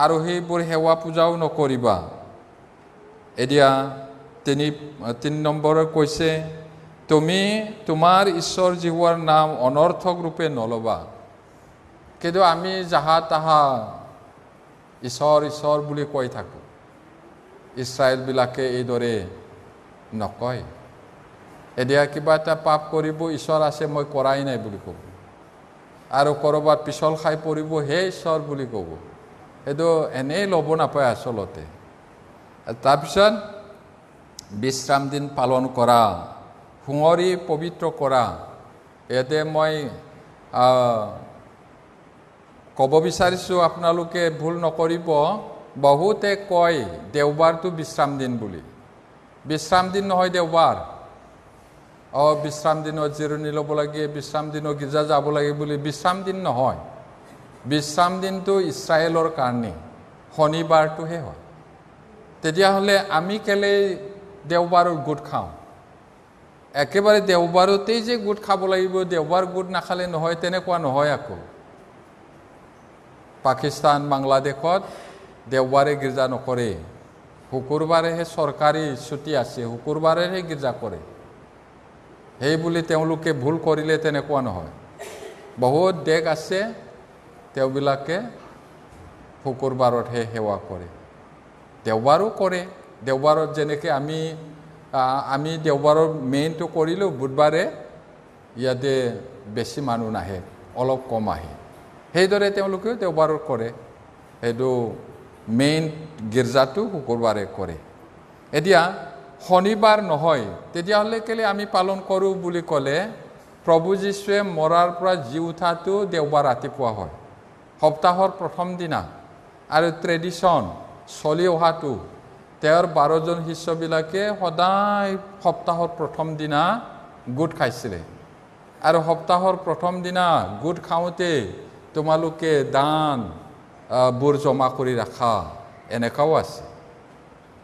আৰু সেইবোৰ সেৱা পূজাও নকৰিবা এতিয়া 3 নম্বৰত কৈছে তুমি তোমাৰ ঈশ্বৰ জিহুৱাৰ নাম অনৰ্থক ৰূপে নলবা কিন্তু আমি যাহা তাহা ঈশ্বৰ ঈশ্বৰ বুলি কৈ থাকোঁ ইছৰাইলবিলাকে এইদৰে নকয় এতিয়া কিবা এটা পাপ কৰিব ঈশ্বৰ আছে মই কৰাই নাই বুলি ক'ব আৰু ক'ৰবাত পিছল খাই পৰিব হে ঈশ্বৰ বুলি ক'ব এইটো এনেই ল'ব নাপায় আচলতে তাৰপিছত বিশ্ৰাম দিন পালন কৰা সুঁৱৰি পবিত্ৰ কৰা ইয়াতে মই ক'ব বিচাৰিছোঁ আপোনালোকে ভুল নকৰিব বহুতে কয় দেওবাৰটো বিশ্ৰাম দিন বুলি বিশ্ৰাম দিন নহয় দেওবাৰ বিশ্ৰাম দিনত জিৰণি ল'ব লাগে বিশ্ৰাম দিনত গীৰ্জা যাব লাগে বুলি বিশ্ৰাম দিন নহয় বিশ্ৰাম দিনটো ইছৰাইলৰ কাৰণে শনিবাৰটোহে হয় তেতিয়াহ'লে আমি কেলে দেওবাৰৰ গোট খাওঁ একেবাৰে দেওবাৰতেই যে গোট খাব লাগিব দেওবাৰ গোট নাখালে নহয় তেনেকুৱা নহয় আকৌ পাকিস্তান বাংলাদেশত দেওবাৰে গীৰ্জা নকৰে শুকুৰবাৰেহে চৰকাৰী ছুটি আছে শুকুৰবাৰেহে গীৰ্জা কৰে সেই বুলি তেওঁলোকে ভুল কৰিলে তেনেকুৱা নহয় বহুত দেশ আছে তেওঁবিলাকে শুকুৰবাৰতহে সেৱা কৰে দেওবাৰো কৰে দেওবাৰত যেনেকৈ আমি দেওবাৰৰ মেইনটো কৰিলোঁ বুধবাৰে ইয়াতে বেছি মানুহ নাহে অলপ কম আহে সেইদৰে তেওঁলোকেও দেওবাৰত কৰে সেইটো মেইন গীৰ্জাটো শুকুৰবাৰে কৰে এতিয়া শনিবাৰ নহয় তেতিয়াহ'লে কেলে আমি পালন কৰোঁ বুলি ক'লে প্ৰভু যীশুৱে মৰাৰ পৰা জি উঠাটো দেওবাৰ ৰাতিপুৱা হয় সপ্তাহৰ প্ৰথম দিনা আৰু ট্ৰেডিশ্যন চলি অহাটো তেওঁৰ 12জন শিষ্যবিলাকে সদায় সপ্তাহৰ প্ৰথম দিনা গোট খাইছিলে আৰু সপ্তাহৰ প্ৰথম দিনা গোট খাওঁতে তোমালোকে দান বোৰ জমা কৰি ৰাখা এনেকুৱাও আছে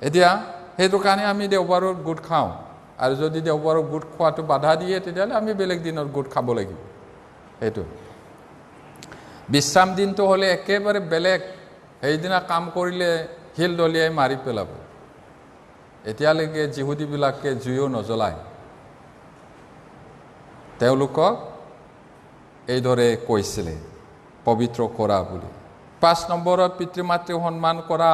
এতিয়া সেইটো কাৰণে আমি দেওবাৰত গোট খাওঁ আৰু যদি দেওবাৰত গোট খোৱাটো বাধা দিয়ে তেতিয়াহ'লে আমি বেলেগ দিনত গোট খাব লাগিব সেইটো বিশ্ৰাম দিনটো হ'লে একেবাৰে বেলেগ সেইদিনা কাম কৰিলে শিল দলিয়াই মাৰি পেলাব এতিয়ালৈকে যিহুদীবিলাকে জুইও নজ্বলায় তেওঁলোকক এইদৰে কৈছিলে পবিত্ৰ কৰা বুলি 5 নম্বৰত পিতৃ মাতৃক সন্মান কৰা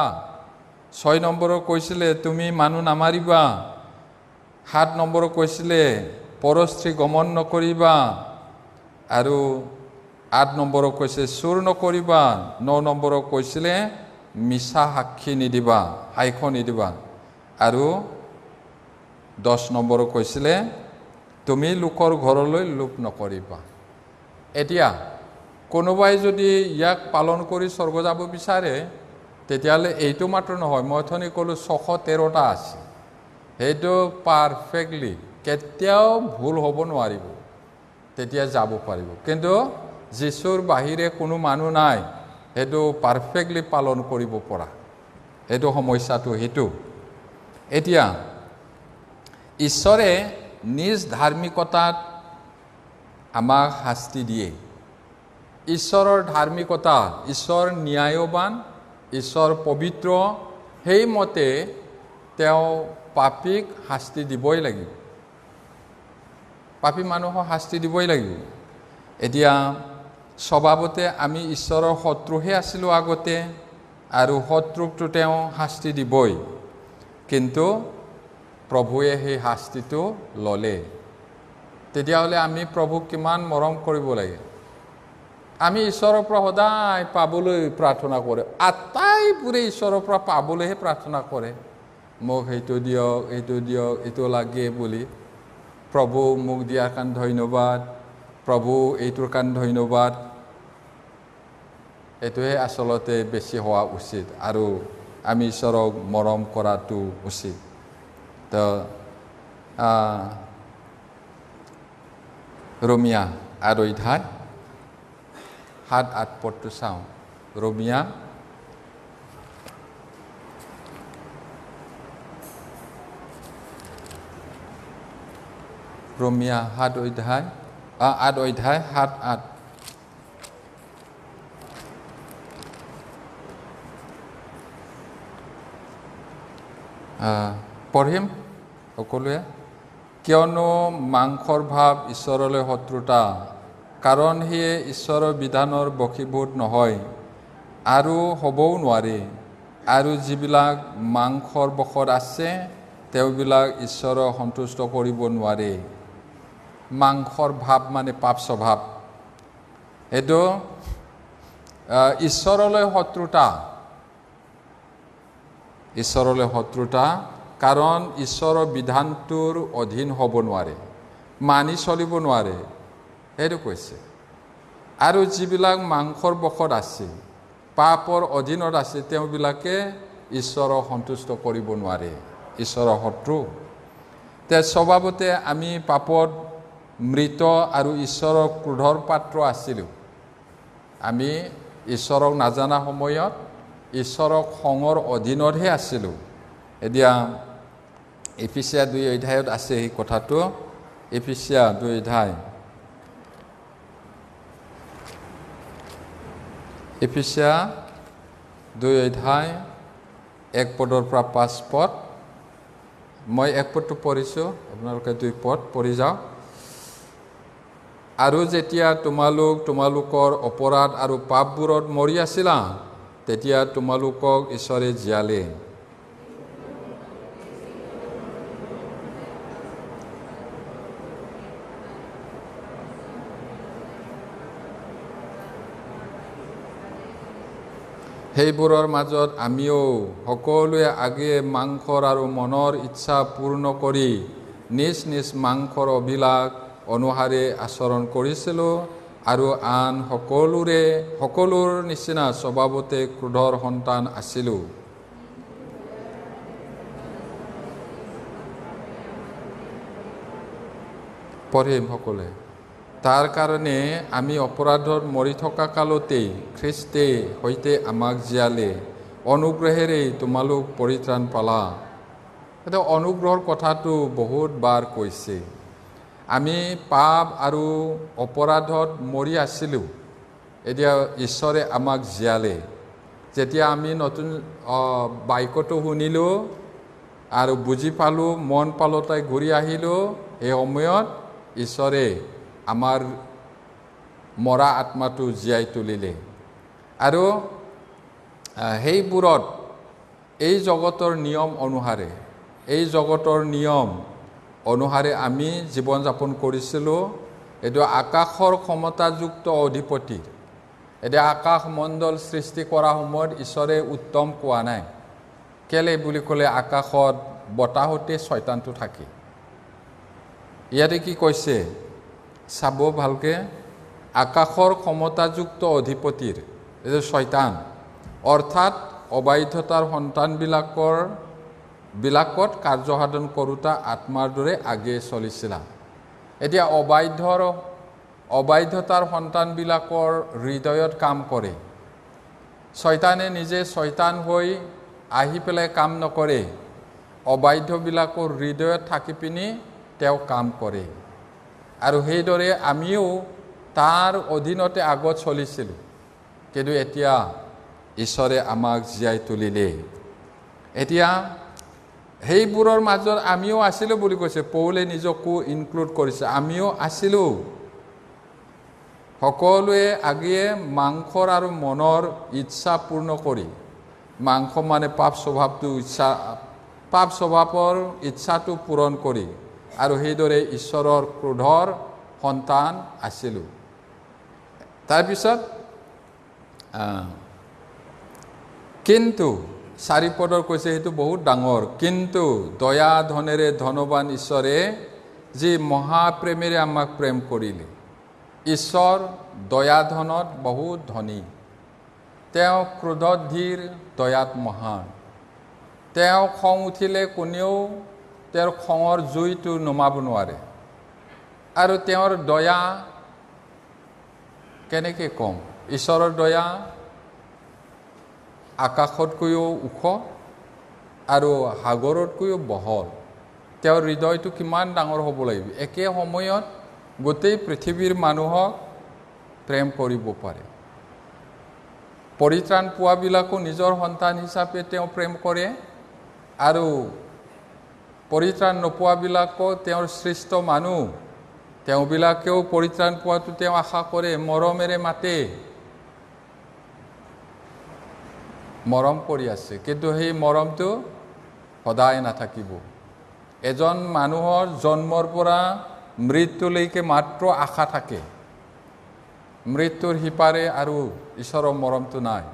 6 নম্বৰত কৈছিলে তুমি মানুহ নামাৰিবা 7 নম্বৰত কৈছিলে পৰস্ত্ৰী গমন নকৰিবা আৰু 8 নম্বৰত কৈছে চুৰ নকৰিবা 9 নম্বৰত কৈছিলে মিছা সাক্ষী নিদিবা সাক্ষ্য নিদিবা আৰু 10 নম্বৰত কৈছিলে তুমি লোকৰ ঘৰলৈ লোভ নকৰিবা এতিয়া কোনোবাই যদি ইয়াক পালন কৰি স্বৰ্গ যাব বিচাৰে তেতিয়াহ'লে এইটো মাত্ৰ নহয় মই অথনি ক'লোঁ 613টা আছে সেইটো পাৰফেক্টলি কেতিয়াও ভুল হ'ব নোৱাৰিব তেতিয়া যাব পাৰিব কিন্তু যীশুৰ বাহিৰে কোনো মানুহ নাই সেইটো পাৰফেক্টলি পালন কৰিব পৰা সেইটো সমস্যাটো সেইটো এতিয়া ঈশ্বৰে নিজ ধাৰ্মিকতাত আমাক শাস্তি দিয়ে ঈশ্বৰৰ ধাৰ্মিকতা, ঈশ্বৰ ন্যায়বান, ঈশ্বৰ পবিত্ৰ, সেইমতে তেওঁ পাপীক শাস্তি দিবই লাগিব। পাপী মানুহক শাস্তি দিবই লাগিব। এতিয়া স্বভাৱতে আমি ঈশ্বৰৰ শত্ৰুহে আছিলোঁ আগতে, আৰু শত্ৰুকটো তেওঁ শাস্তি দিবই। কিন্তু প্ৰভুৱে সেই শাস্তিটো ল'লে। তেতিয়াহ'লে আমি প্ৰভুক কিমান মৰম কৰিব লাগে। আমি ঈশ্বৰৰ পৰা সদায় পাবলৈ প্ৰাৰ্থনা কৰে। আটাইবোৰে ঈশ্বৰৰ পৰা পাবলৈহে প্ৰাৰ্থনা কৰে। মোক সেইটো দিয়ক, এইটো দিয়ক, এইটো লাগে বুলি। প্ৰভু মোক দিয়াৰ কাৰণে ধন্যবাদ, প্ৰভু এইটোৰ কাৰণে ধন্যবাদ। এইটোহে আচলতে বেছি হোৱা উচিত, আৰু আমি ঈশ্বৰক মৰম কৰাটো উচিত। তো ৰোমিয়া 8 অধ্যায় 7-8 পদটো চাওঁ। ৰোমিয়া ৰোমিয়া 8 অধ্যায় 7-8। পঢ়িম সকলোৱে। কিয়নো মাংসৰ ভাৱ ঈশ্বৰলৈ শত্ৰুতা, কাৰণ সিয়ে ঈশ্বৰৰ বিধানৰ বশীভূত নহয় আৰু হ'বও নোৱাৰে, আৰু যিবিলাক মাংসৰ বশত আছে তেওঁবিলাক ঈশ্বৰক সন্তুষ্ট কৰিব নোৱাৰে। মাংসৰ ভাৱ মানে পাপ স্বভাৱ, এইটো ঈশ্বৰলৈ শত্ৰুতা। ঈশ্বৰলৈ শত্ৰুতা, কাৰণ ঈশ্বৰৰ বিধানটোৰ অধীন হ'ব নোৱাৰে, মানি চলিব নোৱাৰে, সেইটো কৈছে। আৰু যিবিলাক মাংসৰ বশত আছে, পাপৰ অধীনত আছে, তেওঁবিলাকে ঈশ্বৰক সন্তুষ্ট কৰিব নোৱাৰে, ঈশ্বৰৰ শত্ৰু। তে স্বভাৱতে আমি পাপত মৃত আৰু ঈশ্বৰৰ ক্ৰোধৰ পাত্ৰ আছিলোঁ। আমি ঈশ্বৰক নাজানা সময়ত ঈশ্বৰক খঙৰ অধীনতহে আছিলোঁ। এতিয়া এফিচিয়া 2 অধ্যায়ত আছে সেই কথাটো। এফিচিয়া 2 অধ্যায়, এফিচিয়া 2 অধ্যায় 1 পদৰ পৰা 5 পদ। মই 1 পদটো পঢ়িছোঁ, আপোনালোকে 2 পদ পঢ়ি যাওক। আৰু যেতিয়া তোমালোকৰ অপৰাধ আৰু পাপবোৰত মৰি আছিলা, তেতিয়া তোমালোকক ঈশ্বৰে জীয়ালে। সেইবোৰৰ মাজত আমিও সকলোৱে আগে মাংসৰ আৰু মনৰ ইচ্ছা পূৰ্ণ কৰি নিজ নিজ মাংসৰ অভিলাষ অনুসাৰে আচৰণ কৰিছিলোঁ, আৰু আন সকলোৰ নিচিনা স্বভাৱতে ক্ৰোধৰ সন্তান আছিলোঁ। পঢ়িম সকলোৱে। তাৰ কাৰণে আমি অপৰাধত মৰি থকা কালতেই খ্ৰীষ্টে সৈতে আমাক জীয়ালে, অনুগ্ৰহেৰেই তোমালোক পৰিত্ৰাণ পালা। এটা অনুগ্ৰহৰ কথাটো বহুত বাৰ কৈছে। আমি পাপ আৰু অপৰাধত মৰি আছিলোঁ, এতিয়া ঈশ্বৰে আমাক জীয়ালে। যেতিয়া আমি নতুন বাক্যটো শুনিলোঁ আৰু বুজি পালোঁ, মন পালতাই ঘূৰি আহিলোঁ, এই সময়ত ঈশ্বৰে আমাৰ মৰা আত্মাটো জীয়াই তুলিলে। আৰু সেইবোৰত এই জগতৰ নিয়ম অনুসাৰে আমি জীৱন যাপন কৰিছিলোঁ। এইটো আকাশৰ ক্ষমতাযুক্ত অধিপতিৰ। এতিয়া আকাশ মণ্ডল সৃষ্টি কৰা সময়ত ঈশ্বৰে উত্তম কোৱা নাই। কেলে বুলি ক'লে আকাশত বতাহতে শয়তানটো থাকে। ইয়াতে কি কৈছে চাব ভালকে, আকাশৰ ক্ষমতাযুক্ত অধিপতিৰ, এইটো শয়তান, অৰ্থাৎ অবৈধতাৰ সন্তানবিলাকত কাৰ্যসাধন কৰোঁতা আত্মাৰ দৰে আগে চলিছিলা। এতিয়া অবৈধতাৰ সন্তানবিলাকৰ হৃদয়ত কাম কৰে। শয়তানে নিজে শয়তান হৈ আহি পেলাই কাম নকৰে, অবৈধবিলাকৰ হৃদয়ত থাকি পিনি তেওঁ কাম কৰে। আৰু সেইদৰে আমিও তাৰ অধীনতে আগত চলিছিলোঁ, কিন্তু এতিয়া ঈশ্বৰে আমাক জীয়াই তুলিলে। এতিয়া সেইবোৰৰ মাজত আমিও আছিলোঁ বুলি কৈছে, পৌলে নিজকো ইনক্লুড কৰিছে, আমিও আছিলোঁ। সকলোৱে আগেয়ে মাংসৰ আৰু মনৰ ইচ্ছা পূৰ্ণ কৰি, মাংস মানে পাপ স্বভাৱৰ ইচ্ছাটো পূৰণ কৰি, আৰু সেইদৰে ঈশ্বৰৰ ক্ৰোধৰ সন্তান আছিলোঁ। তাৰপিছত কিন্তু 4 পদৰ কৈছে, সেইটো বহুত ডাঙৰ, কিন্তু দয়া ধনেৰে ধনৱান ঈশ্বৰে যি মহাপ্ৰেমেৰে আমাক প্ৰেম কৰিলে। ঈশ্বৰ দয়া ধনত বহুত ধনী, তেওঁ ক্ৰোধত ধীৰ, দয়াত মহান। তেওঁ খং উঠিলে কোনেও তেওঁৰ খঙৰ জুইটো নমাব নোৱাৰে, আৰু তেওঁৰ দয়া কেনেকৈ কম, ঈশ্বৰৰ দয়া আকাশতকৈও ওখ আৰু সাগৰতকৈও বহল। তেওঁৰ হৃদয়টো কিমান ডাঙৰ হ'ব লাগিব, একে সময়ত গোটেই পৃথিৱীৰ মানুহক প্ৰেম কৰিব পাৰে। পৰিত্ৰাণ পোৱাবিলাকো নিজৰ সন্তান হিচাপে তেওঁ প্ৰেম কৰে, আৰু পৰিত্ৰাণ নোপোৱাবিলাকো তেওঁৰ সৃষ্ট মানুহ, তেওঁবিলাকেও পৰিত্ৰাণ পোৱাটো তেওঁ আশা কৰে, মৰমেৰে মাতে, মৰম কৰি আছে। কিন্তু সেই মৰমটো সদায় নাথাকিব। এজন মানুহৰ জন্মৰ পৰা মৃত্যুলৈকে মাত্ৰ আশা থাকে, মৃত্যুৰ সিপাৰে আৰু ঈশ্বৰৰ মৰমটো নাই,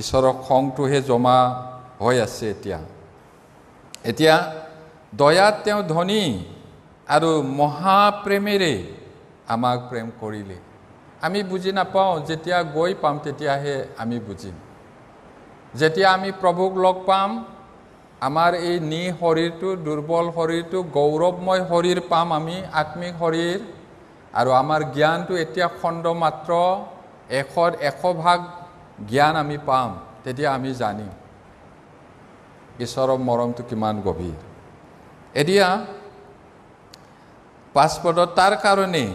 ঈশ্বৰৰ খংটোহে জমা হৈ আছে। এতিয়া দয়াত তেওঁ ধনী আৰু মহাপ্ৰেমেৰে আমাক প্ৰেম কৰিলে। আমি বুজি নাপাওঁ, যেতিয়া গৈ পাম তেতিয়াহে আমি বুজিম। যেতিয়া আমি প্ৰভুক লগ পাম, আমাৰ এই শৰীৰটো, দুৰ্বল শৰীৰটো গৌৰৱময় শৰীৰ পাম আমি, আত্মিক শৰীৰ, আৰু আমাৰ জ্ঞানটো এতিয়া খণ্ড মাত্ৰ 100% জ্ঞান আমি পাম। তেতিয়া আমি জানিম ঈশ্বৰৰ মৰমটো কিমান গভীৰ। এতিয়া 5 পদত, তাৰ কাৰণে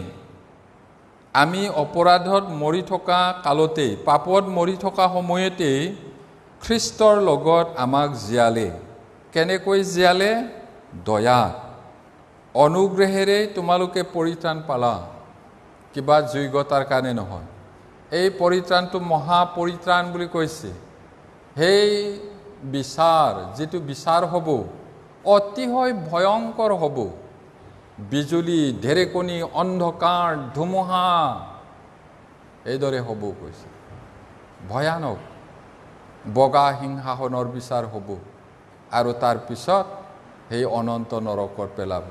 আমি অপৰাধত মৰি থকা কালতেই, পাপত মৰি থকা সময়তেই খ্ৰীষ্টৰ লগত আমাক জীয়ালে। কেনেকৈ জীয়ালে? দয়াত, অনুগ্ৰহেৰে তোমালোকে পৰিত্ৰাণ পালা, কিবা যোগ্যতাৰ কাৰণে নহয়। এই পৰিত্ৰাণটো মহাপৰিত্ৰাণ বুলি কৈছে। সেই বিচাৰ, যিটো বিচাৰ হ'ব, অতিশয় ভয়ংকৰ হ'ব। বিজুলী, ঢেৰেকনি, অন্ধকাৰ, ধুমুহা, এইদৰে হ'ব কৈছে। ভয়ানক বগা সিংহাসনৰ বিচাৰ হ'ব, আৰু তাৰ পিছত সেই অনন্ত নৰকত পেলাব।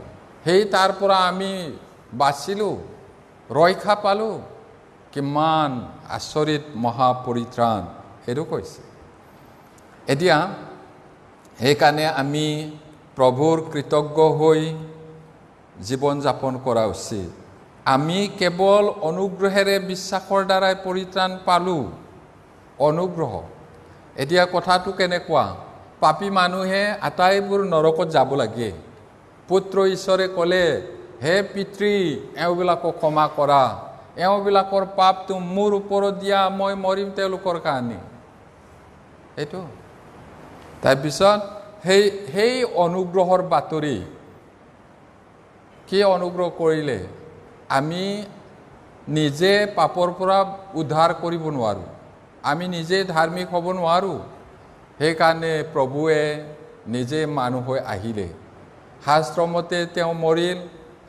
সেই তাৰ পৰা আমি বাচিলোঁ, ৰক্ষা পালোঁ। কিমান আচৰিত মহাপৰিত্ৰাণ, সেইটো কৈছে। এতিয়া সেইকাৰণে আমি প্ৰভুৰ কৃতজ্ঞ হৈ জীৱন যাপন কৰা উচিত। আমি কেৱল অনুগ্ৰহেৰে, বিশ্বাসৰ দ্বাৰাই পৰিত্ৰাণ পালোঁ, অনুগ্ৰহ। এতিয়া কথাটো কেনেকুৱা, পাপী মানুহে আটাইবোৰ নৰকত যাব লাগে। পুত্ৰ ঈশ্বৰে ক'লে, হে পিতৃ, এওঁবিলাকক ক্ষমা কৰা, এওঁবিলাকৰ পাপটো মোৰ ওপৰত দিয়া, মই মৰিম তেওঁলোকৰ কাৰণে। এইটো তাৰপিছত সেই অনুগ্ৰহৰ বাতৰি, কি অনুগ্ৰহ কৰিলে? আমি নিজে পাপৰ পৰা উদ্ধাৰ কৰিব নোৱাৰোঁ, আমি নিজে ধাৰ্মিক হ'ব নোৱাৰোঁ। সেইকাৰণে প্ৰভুৱে নিজে মানুহ হৈ আহিলে, শাস্ত্ৰমতে তেওঁ মৰিল,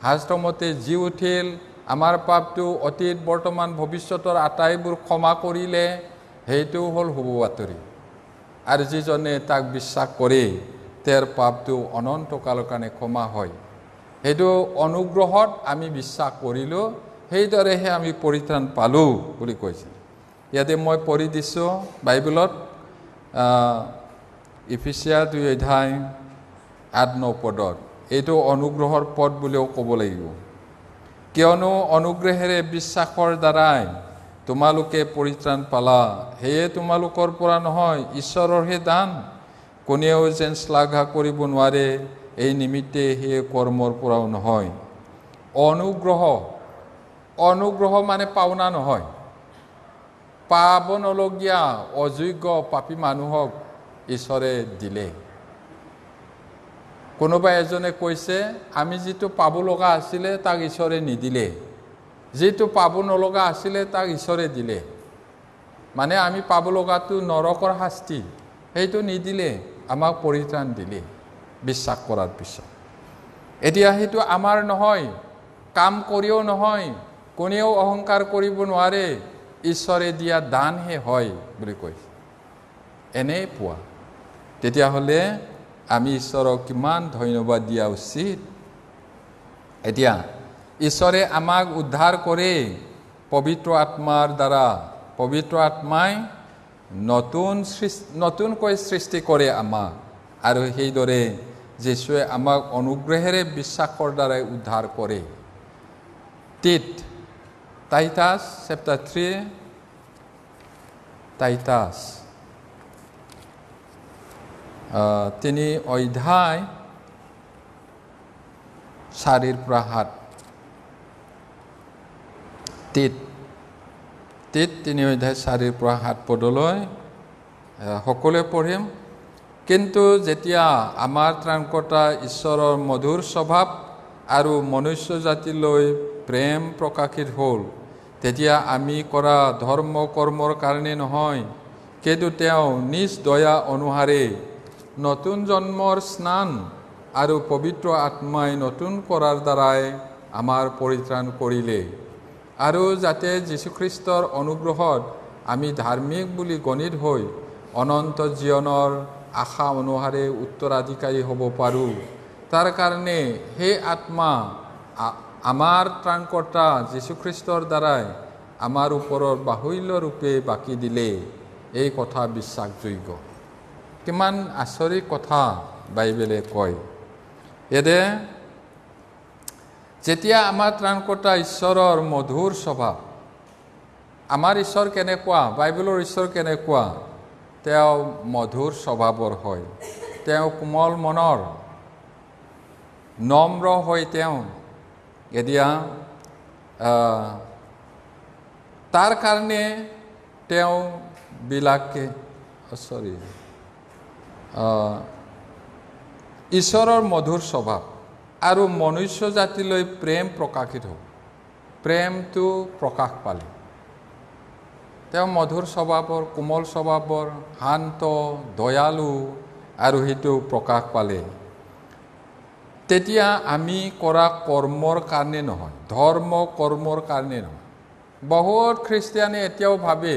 শাস্ত্ৰমতে জি উঠিল, আমাৰ পাপটো অতীত, বৰ্তমান, ভৱিষ্যতৰ আটাইবোৰ ক্ষমা কৰিলে। সেইটো হ'ল শুভ বাতৰি। আৰু যিজনে তাক বিশ্বাস কৰে, তেওঁৰ পাপটো অনন্তকালৰ কাৰণে ক্ষমা হয়। সেইটো অনুগ্ৰহত আমি বিশ্বাস কৰিলোঁ, সেইদৰেহে আমি পৰিত্ৰাণ পালোঁ বুলি কৈছে। ইয়াতে মই পঢ়ি দিছোঁ বাইবেলত, ইফিচিয়া 2:8-9 পদত। এইটো অনুগ্ৰহৰ পদ বুলিও ক'ব লাগিব। কিয়নো অনুগ্ৰহেৰে বিশ্বাসৰ দ্বাৰাই তোমালোকে পৰিত্ৰাণ পালা, সেয়ে তোমালোকৰ পৰা নহয়, ঈশ্বৰৰহে দান। কোনেও যেন শ্লাঘা কৰিব নোৱাৰে, এই নিমিত্তে সেয়ে কৰ্মৰ পৰাও নহয়। অনুগ্ৰহ অনুগ্ৰহ মানে পাওনা নহয় পাব নলগীয়া অযোগ্য পাপী মানুহক ঈশ্বৰে দিলে কোনোবা এজনে কৈছে আমি যেটো পাব লগা আছিল তাক ঈশ্বৰে নিদিলে যেটো পাব নলগা আছিল তাক ঈশ্বৰে দিলে মানে আমি পাব লগাটো নৰকৰ শাস্তি সেইটো নিদিলে আমাক পৰিত্ৰাণ দিলে বিশ্বাস কৰাৰ পিছত এতিয়া সেইটো আমাৰ নহয় কাম কৰিও নহয় কোনেও অহংকাৰ কৰিব নোৱাৰে ঈশ্বৰে দিয়া দানহে হয় বুলি কৈছে এনে পোৱা তেতিয়া হলে আমি ঈশ্বৰক কিমান ধন্যবাদ দিয়া উচিত এতিয়া ঈশ্বৰে আমাক উদ্ধাৰ কৰে পবিত্ৰ আত্মাৰ দ্বাৰা পবিত্ৰ আত্মাই নতুনকৈ সৃষ্টি কৰে আমাক আৰু সেইদৰে যিশুৱে আমাক অনুগ্ৰহেৰে বিশ্বাসৰ দ্বাৰা উদ্ধাৰ কৰে টাইটাছ চেপ্টাৰ 3 টাইটাছ 3 অধ্যায় 4-7 3 অধ্যায় 4-7 পদলৈ সকলোৱে পঢ়িম কিন্তু যেতিয়া আমাৰ ত্ৰাণকৰ্তা ঈশ্বৰৰ মধুৰ স্বভাৱ আৰু মনুষ্য জাতিলৈ প্ৰেম প্ৰকাশিত হ'ল তেতিয়া আমি কৰা ধৰ্ম কৰ্মৰ কাৰণে নহয় কিন্তু তেওঁ নিজ দয়া অনুসাৰে নতুন জন্মৰ স্নান আৰু পবিত্ৰ আত্মাই নতুন কৰাৰ দ্বাৰাই আমাৰ পৰিত্ৰাণ কৰিলে আৰু যাতে যীশুখ্ৰীষ্টৰ অনুগ্ৰহত আমি ধাৰ্মিক বুলি গণিত হৈ অনন্ত জীৱনৰ আশা অনুসাৰে উত্তৰাধিকাৰী হ'ব পাৰোঁ তাৰ কাৰণে হে আত্মা আমাৰ ত্ৰাণকৰ্তা যীশুখ্ৰীষ্টৰ দ্বাৰাই আমাৰ ওপৰত বাহুল্য ৰূপে বাকি দিলে এই কথা বিশ্বাসযোগ্য কিমান আচৰিত কথা বাইবেলে কয় এদে যেতিয়া আমাৰ ত্ৰাণকৰ্তা ঈশ্বৰৰ মধুৰ স্বভাৱ আমাৰ ঈশ্বৰ কেনেকুৱা বাইবেলৰ ঈশ্বৰ কেনেকুৱা তেওঁ মধুৰ স্বভাৱৰ হয় তেওঁ কোমল মনৰ নম্ৰ হয় তেওঁ এতিয়া তাৰ কাৰণে তেওঁ বিলাকে ঈশ্বৰৰ মধুৰ স্বভাৱ আৰু মনুষ্য জাতিলৈ প্ৰেম প্ৰকাশিত হ'ল প্ৰেমটো প্ৰকাশ পালে তেওঁ মধুৰ স্বভাৱৰ কোমল স্বভাৱৰ শান্ত দয়ালু আৰু সেইটো প্ৰকাশ পালে তেতিয়া আমি কৰা কৰ্মৰ কাৰণে নহয় ধৰ্ম কৰ্মৰ কাৰণে নহয় বহুত খ্ৰীষ্টিয়ানে এতিয়াও ভাবে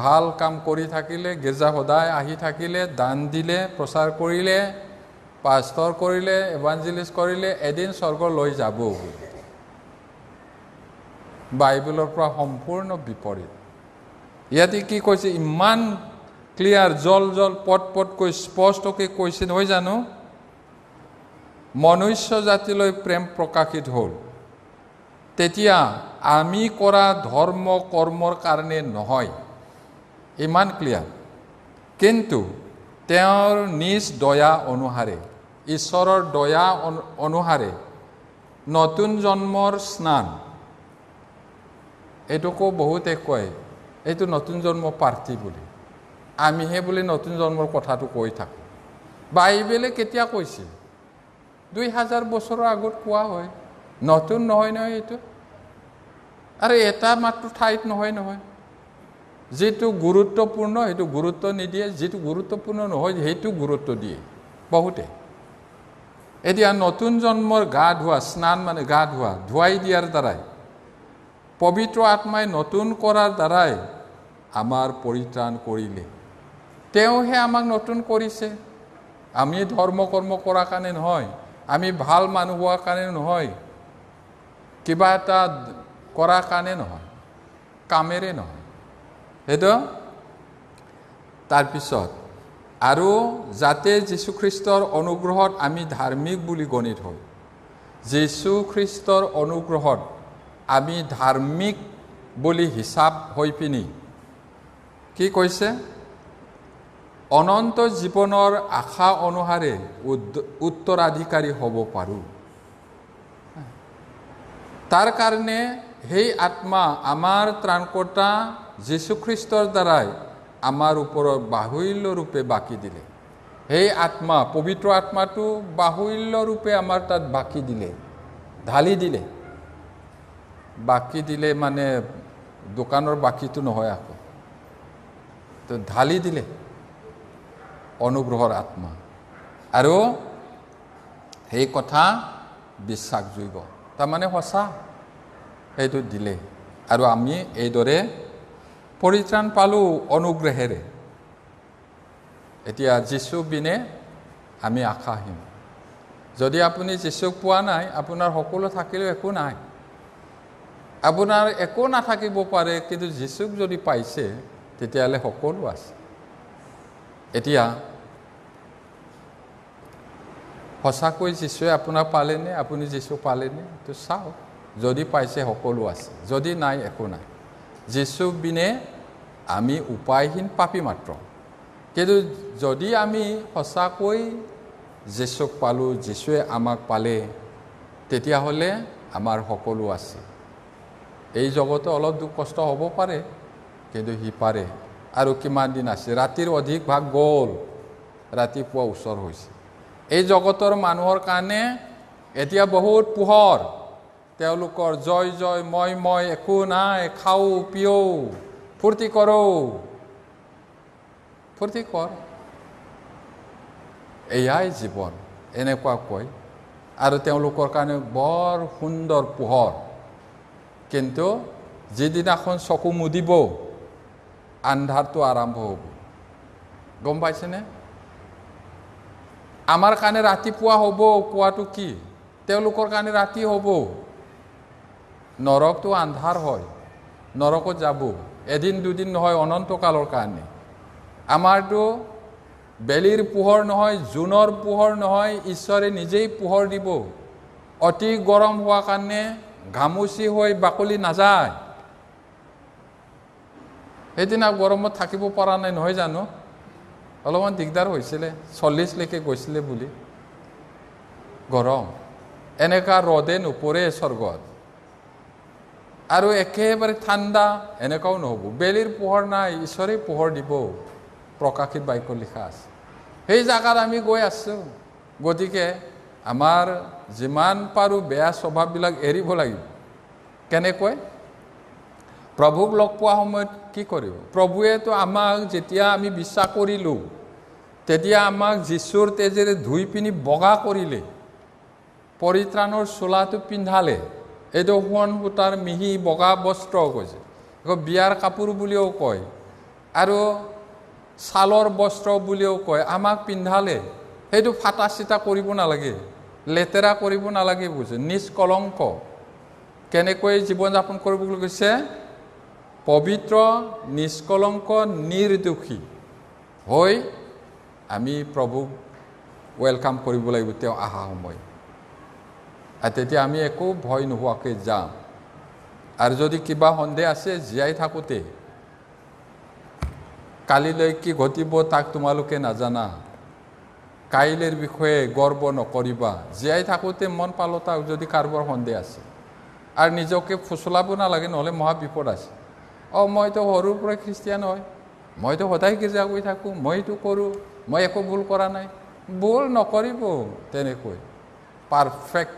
ভাল কাম কৰি থাকিলে গীৰ্জা সদায় আহি থাকিলে দান দিলে প্ৰচাৰ কৰিলে পাষ্টৰ কৰিলে এভাঞ্জেলিষ্ট কৰিলে এদিন স্বৰ্গ লৈ যাব বাইবেলৰ পৰা সম্পূৰ্ণ বিপৰীত ইয়াতে কি কৈছে ইমান ক্লিয়াৰ জল পট স্পষ্টকৈ কৈছে নহয় জানো মনুষ্য জাতিলৈ প্ৰেম প্ৰকাশিত হ'ল তেতিয়া আমি কৰা ধৰ্ম কৰ্মৰ কাৰণে নহয় ইমান ক্লিয়াৰ কিন্তু তেওঁৰ নিজ দয়া অনুসাৰে ঈশ্বৰৰ দয়া অনুসাৰে নতুন জন্মৰ স্নান এইটোকো বহুতে কয় এইটো নতুন জন্ম প্ৰাৰ্থী বুলি আমিহে বুলি নতুন জন্মৰ কথাটো কৈ থাকোঁ বাইবেলে কেতিয়া কৈছিল 2000 বছৰৰ আগত কোৱা হয় নতুন নহয় এইটো আৰু এটা মাত্ৰ ঠাইত নহয় যেটো গুৰুত্বপূৰ্ণ সেইটো গুৰুত্ব নিদিয়ে যেটো গুৰুত্বপূৰ্ণ নহয় সেইটো গুৰুত্ব দিয়ে বহুতে এতিয়া নতুন জন্মৰ গা ধোৱা স্নান মানে গা ধোৱা ধুৱাই দিয়াৰ দ্বাৰাই পবিত্ৰ আত্মাই নতুন কৰাৰ দ্বাৰাই আমাৰ পৰিত্ৰাণ কৰিলে তেওঁহে আমাক নতুন কৰিছে আমি ধৰ্ম কৰ্ম কৰাৰ কাৰণে নহয় আমি ভাল মানুহ হোৱাৰ কাৰণে নহয় কিবা এটা কৰাৰ কাৰণে নহয় কামেৰে নহয় সেইটো তাৰপিছত আৰু যাতে যীশুখ্ৰীষ্টৰ অনুগ্ৰহত আমি ধাৰ্মিক বুলি গণিত হয় যীশুখ্ৰীষ্টৰ অনুগ্ৰহত আমি ধাৰ্মিক বুলি হিচাপ হৈ পিনি কি কৈছে অনন্ত জীৱনৰ আশা অনুসাৰে উত্তৰাধিকাৰী হ'ব পাৰোঁ তাৰ কাৰণে সেই আত্মা আমাৰ ত্ৰাণকৰ্তা যীশুখ্ৰীষ্টৰ দ্বাৰাই আমাৰ ওপৰত বাহুল্য ৰূপে বাকি দিলে। সেই আত্মা, পবিত্ৰ আত্মাটো বাহুল্য ৰূপে আমাৰ তাত বাকি দিলে, ঢালি দিলে। বাকি দিলে মানে দোকানৰ বাকিটো নহয়, আকৌ তো ঢালি দিলে অনুগ্ৰহৰ আত্মা। আৰু সেই কথা বিশ্বাসযোগ্য, তাৰমানে সঁচা, সেইটো দিলে। আৰু আমি এইদৰে পৰিত্ৰাণ পালোঁ অনুগ্ৰহেৰে। এতিয়া যীশু বিনে আমি আশাহীন। যদি আপুনি যীশুক পোৱা নাই, আপোনাৰ সকলো থাকিলেও একো নাই। আপোনাৰ একো নাথাকিব পাৰে, কিন্তু যীশুক যদি পাইছে তেতিয়াহ'লে সকলো আছে। এতিয়া সঁচাকৈ যীশুৱে আপোনাক পালেনে? আপুনি যীশু পালেনে? তো চাওক, যদি পাইছে সকলো আছে, যদি নাই একো নাই। যীশু বিনে আমি উপায়হীন পাপী মাত্ৰ। কিন্তু যদি আমি সঁচাকৈ যীশুক পালোঁ, যীশুৱে আমাক পালে, তেতিয়াহ'লে আমাৰ সকলো আছে। এই জগতে অলপ দুখ কষ্ট হ'ব পাৰে, কিন্তু সি পাৰে। আৰু কিমান দিন আছে? ৰাতিৰ অধিক ভাগ গ'ল, ৰাতিপুৱা ওচৰ হৈছে। এই জগতৰ মানুহৰ কাৰণে এতিয়া বহুত পোহৰ। তেওঁলোকৰ জয় জয়, মই একো নাই, খাওঁ পিওঁ, ফূৰ্তি কৰোঁ। ফূৰ্তি কৰ, এয়াই জীৱন, এনেকুৱা কয়। আৰু তেওঁলোকৰ কাৰণে বৰ সুন্দৰ পোহৰ। কিন্তু যিদিনাখন চকু মুদিব, আন্ধাৰটো আৰম্ভ হ'ব। গম পাইছেনে? আমাৰ কাৰণে ৰাতিপুৱা হ'ব, কোৱাটো কি? তেওঁলোকৰ কাৰণে ৰাতি হ'ব। নৰকটো আন্ধাৰ হয়, নৰকত যাব এদিন দুদিন নহয়, অনন্তকালৰ কাৰণে। আমাৰতো বেলিৰ পোহৰ নহয়, জোনৰ পোহৰ নহয়, ঈশ্বৰে নিজেই পোহৰ দিব। অতি গৰম হোৱা কাৰণে ঘামুচি হৈ বাকলি নাযায়। সেইদিনা গৰমত থাকিব পৰা নাই নহয় জানো? অলপমান দিগদাৰ হৈছিলে, 40লৈকে গৈছিলে বুলি। গৰম, এনেকা ৰ'দে নপৰে স্বৰ্গত। আৰু একেবাৰে ঠাণ্ডা এনেকাও নহ'ব। বেলিৰ পোহৰ নাই, ঈশ্বৰে পোহৰ দিব। প্ৰকাশিত বাক্য লিখা আছে। সেই জাগাত আমি গৈ আছোঁ। গতিকে আমাৰ যিমান পাৰোঁ বেয়া স্বভাৱবিলাক এৰিব লাগিব। কেনেকৈ? প্ৰভুক লগ পোৱা সময়ত কি কৰিব? প্ৰভুৱেতো আমাক যেতিয়া আমি বিশ্বাস কৰিলোঁ, তেতিয়া আমাক যীশুৰ তেজেৰে ধুই পিনি বগা কৰিলে, পৰিত্ৰাণৰ চোলাটো পিন্ধালে। এইটো সোণ সূতাৰ মিহি বগা বস্ত্ৰ কৈছে। আকৌ বিয়াৰ কাপোৰ বুলিও কয়, আৰু ছালৰ বস্ত্ৰ বুলিও কয়। আমাক পিন্ধালে। সেইটো ফাটা চিটা কৰিব নালাগে, লেতেৰা কৰিব নালাগে, বুজে, নিষ্কলংক। কেনেকৈ জীৱন যাপন কৰিবলৈ কৈছে? পবিত্ৰ, নিষ্কলংক, নিৰ্দোষী হৈ আমি প্ৰভুক ৱেলকাম কৰিব লাগিব তেওঁ অহা সময়। আৰু তেতিয়া আমি একো ভয় নোহোৱাকৈ যাম। আৰু যদি কিবা সন্দেহ আছে, জীয়াই থাকোঁতে, কালিলৈ কি ঘটিব তাক তোমালোকে নাজানা, কাইলৈৰ বিষয়ে গৰ্ব নকৰিবা। জীয়াই থাকোঁতে মন পালতাওক যদি কাৰোবাৰ সন্দেহ আছে। আৰু নিজকে ফুচলাব নালাগে, নহ'লে মহা বিপদ আছে। মইতো সৰুৰ পৰাই খ্ৰীষ্টিয়ান হয়, মইতো সদায় গীৰ্জা গৈ থাকোঁ, মইতো কৰোঁ, মই একো ভুল কৰা নাই। ভুল নকৰিব তেনেকৈ। পাৰফেক্ট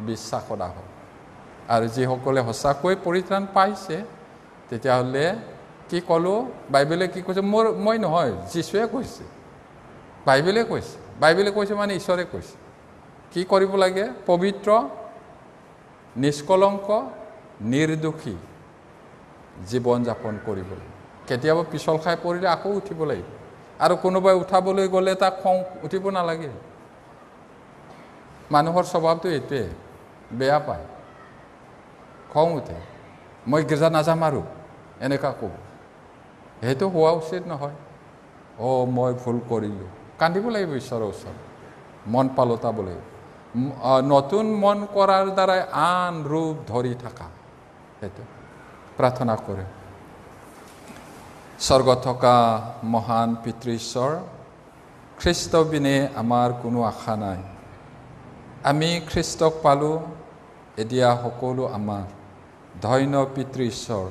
বিশ্বাসত আহক। আৰু যিসকলে সঁচাকৈ পৰিত্ৰাণ পাইছে, তেতিয়াহ'লে কি ক'লোঁ? বাইবেলে কি কৈছে? মই নহয়, যীশুৱে কৈছে। বাইবেলে কৈছে। বাইবেলে কৈছে মানে ঈশ্বৰে কৈছে। কি কৰিব লাগে? পবিত্ৰ, নিষ্কলংক, নিৰ্দোষী জীৱন যাপন কৰিব লাগিব। কেতিয়াবা পিছল খাই পৰিলে আকৌ উঠিব লাগিব। আৰু কোনোবাই উঠাবলৈ গ'লে তাক খং উঠিব নালাগে। মানুহৰ স্বভাৱটো এইটোৱে, বেয়া পায়, খং উঠে, মই গীৰ্জা নাযাম আৰু এনেকুৱা ক'ব। সেইটো হোৱা উচিত নহয়। মই ভুল কৰিলোঁ, কান্দিব লাগিব ঈশ্বৰৰ ওচৰত, মন পালতাব লাগিব। নতুন মন কৰাৰ দ্বাৰাই আন ৰূপ ধৰি থকা, সেইটো প্ৰাৰ্থনা কৰে। স্বৰ্গত থকা মহান পিতৃ ঈশ্বৰ, খ্ৰীষ্ট বিনে আমাৰ কোনো আশা নাই। আমি খ্ৰীষ্টক পালোঁ, এতিয়া সকলো আমাৰ ধন্য পিতৃ ঈশ্বৰ,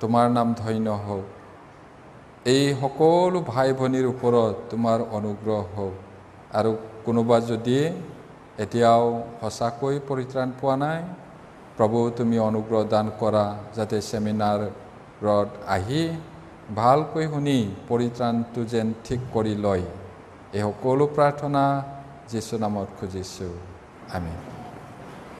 তোমাৰ নাম ধন্য হওক। এই সকলো ভাই ভনীৰ ওপৰত তোমাৰ অনুগ্ৰহ হওক। আৰু কোনোবা যদি এতিয়াও সঁচাকৈ পৰিত্ৰাণ পোৱা নাই, প্ৰভু তুমি অনুগ্ৰহ দান কৰা, যাতে ছেমিনাৰত আহি ভালকৈ শুনি পৰিত্ৰাণটো যেন ঠিক কৰি লয়। এই সকলো প্ৰাৰ্থনা যীশু নামত খুজিছোঁ। আমেন।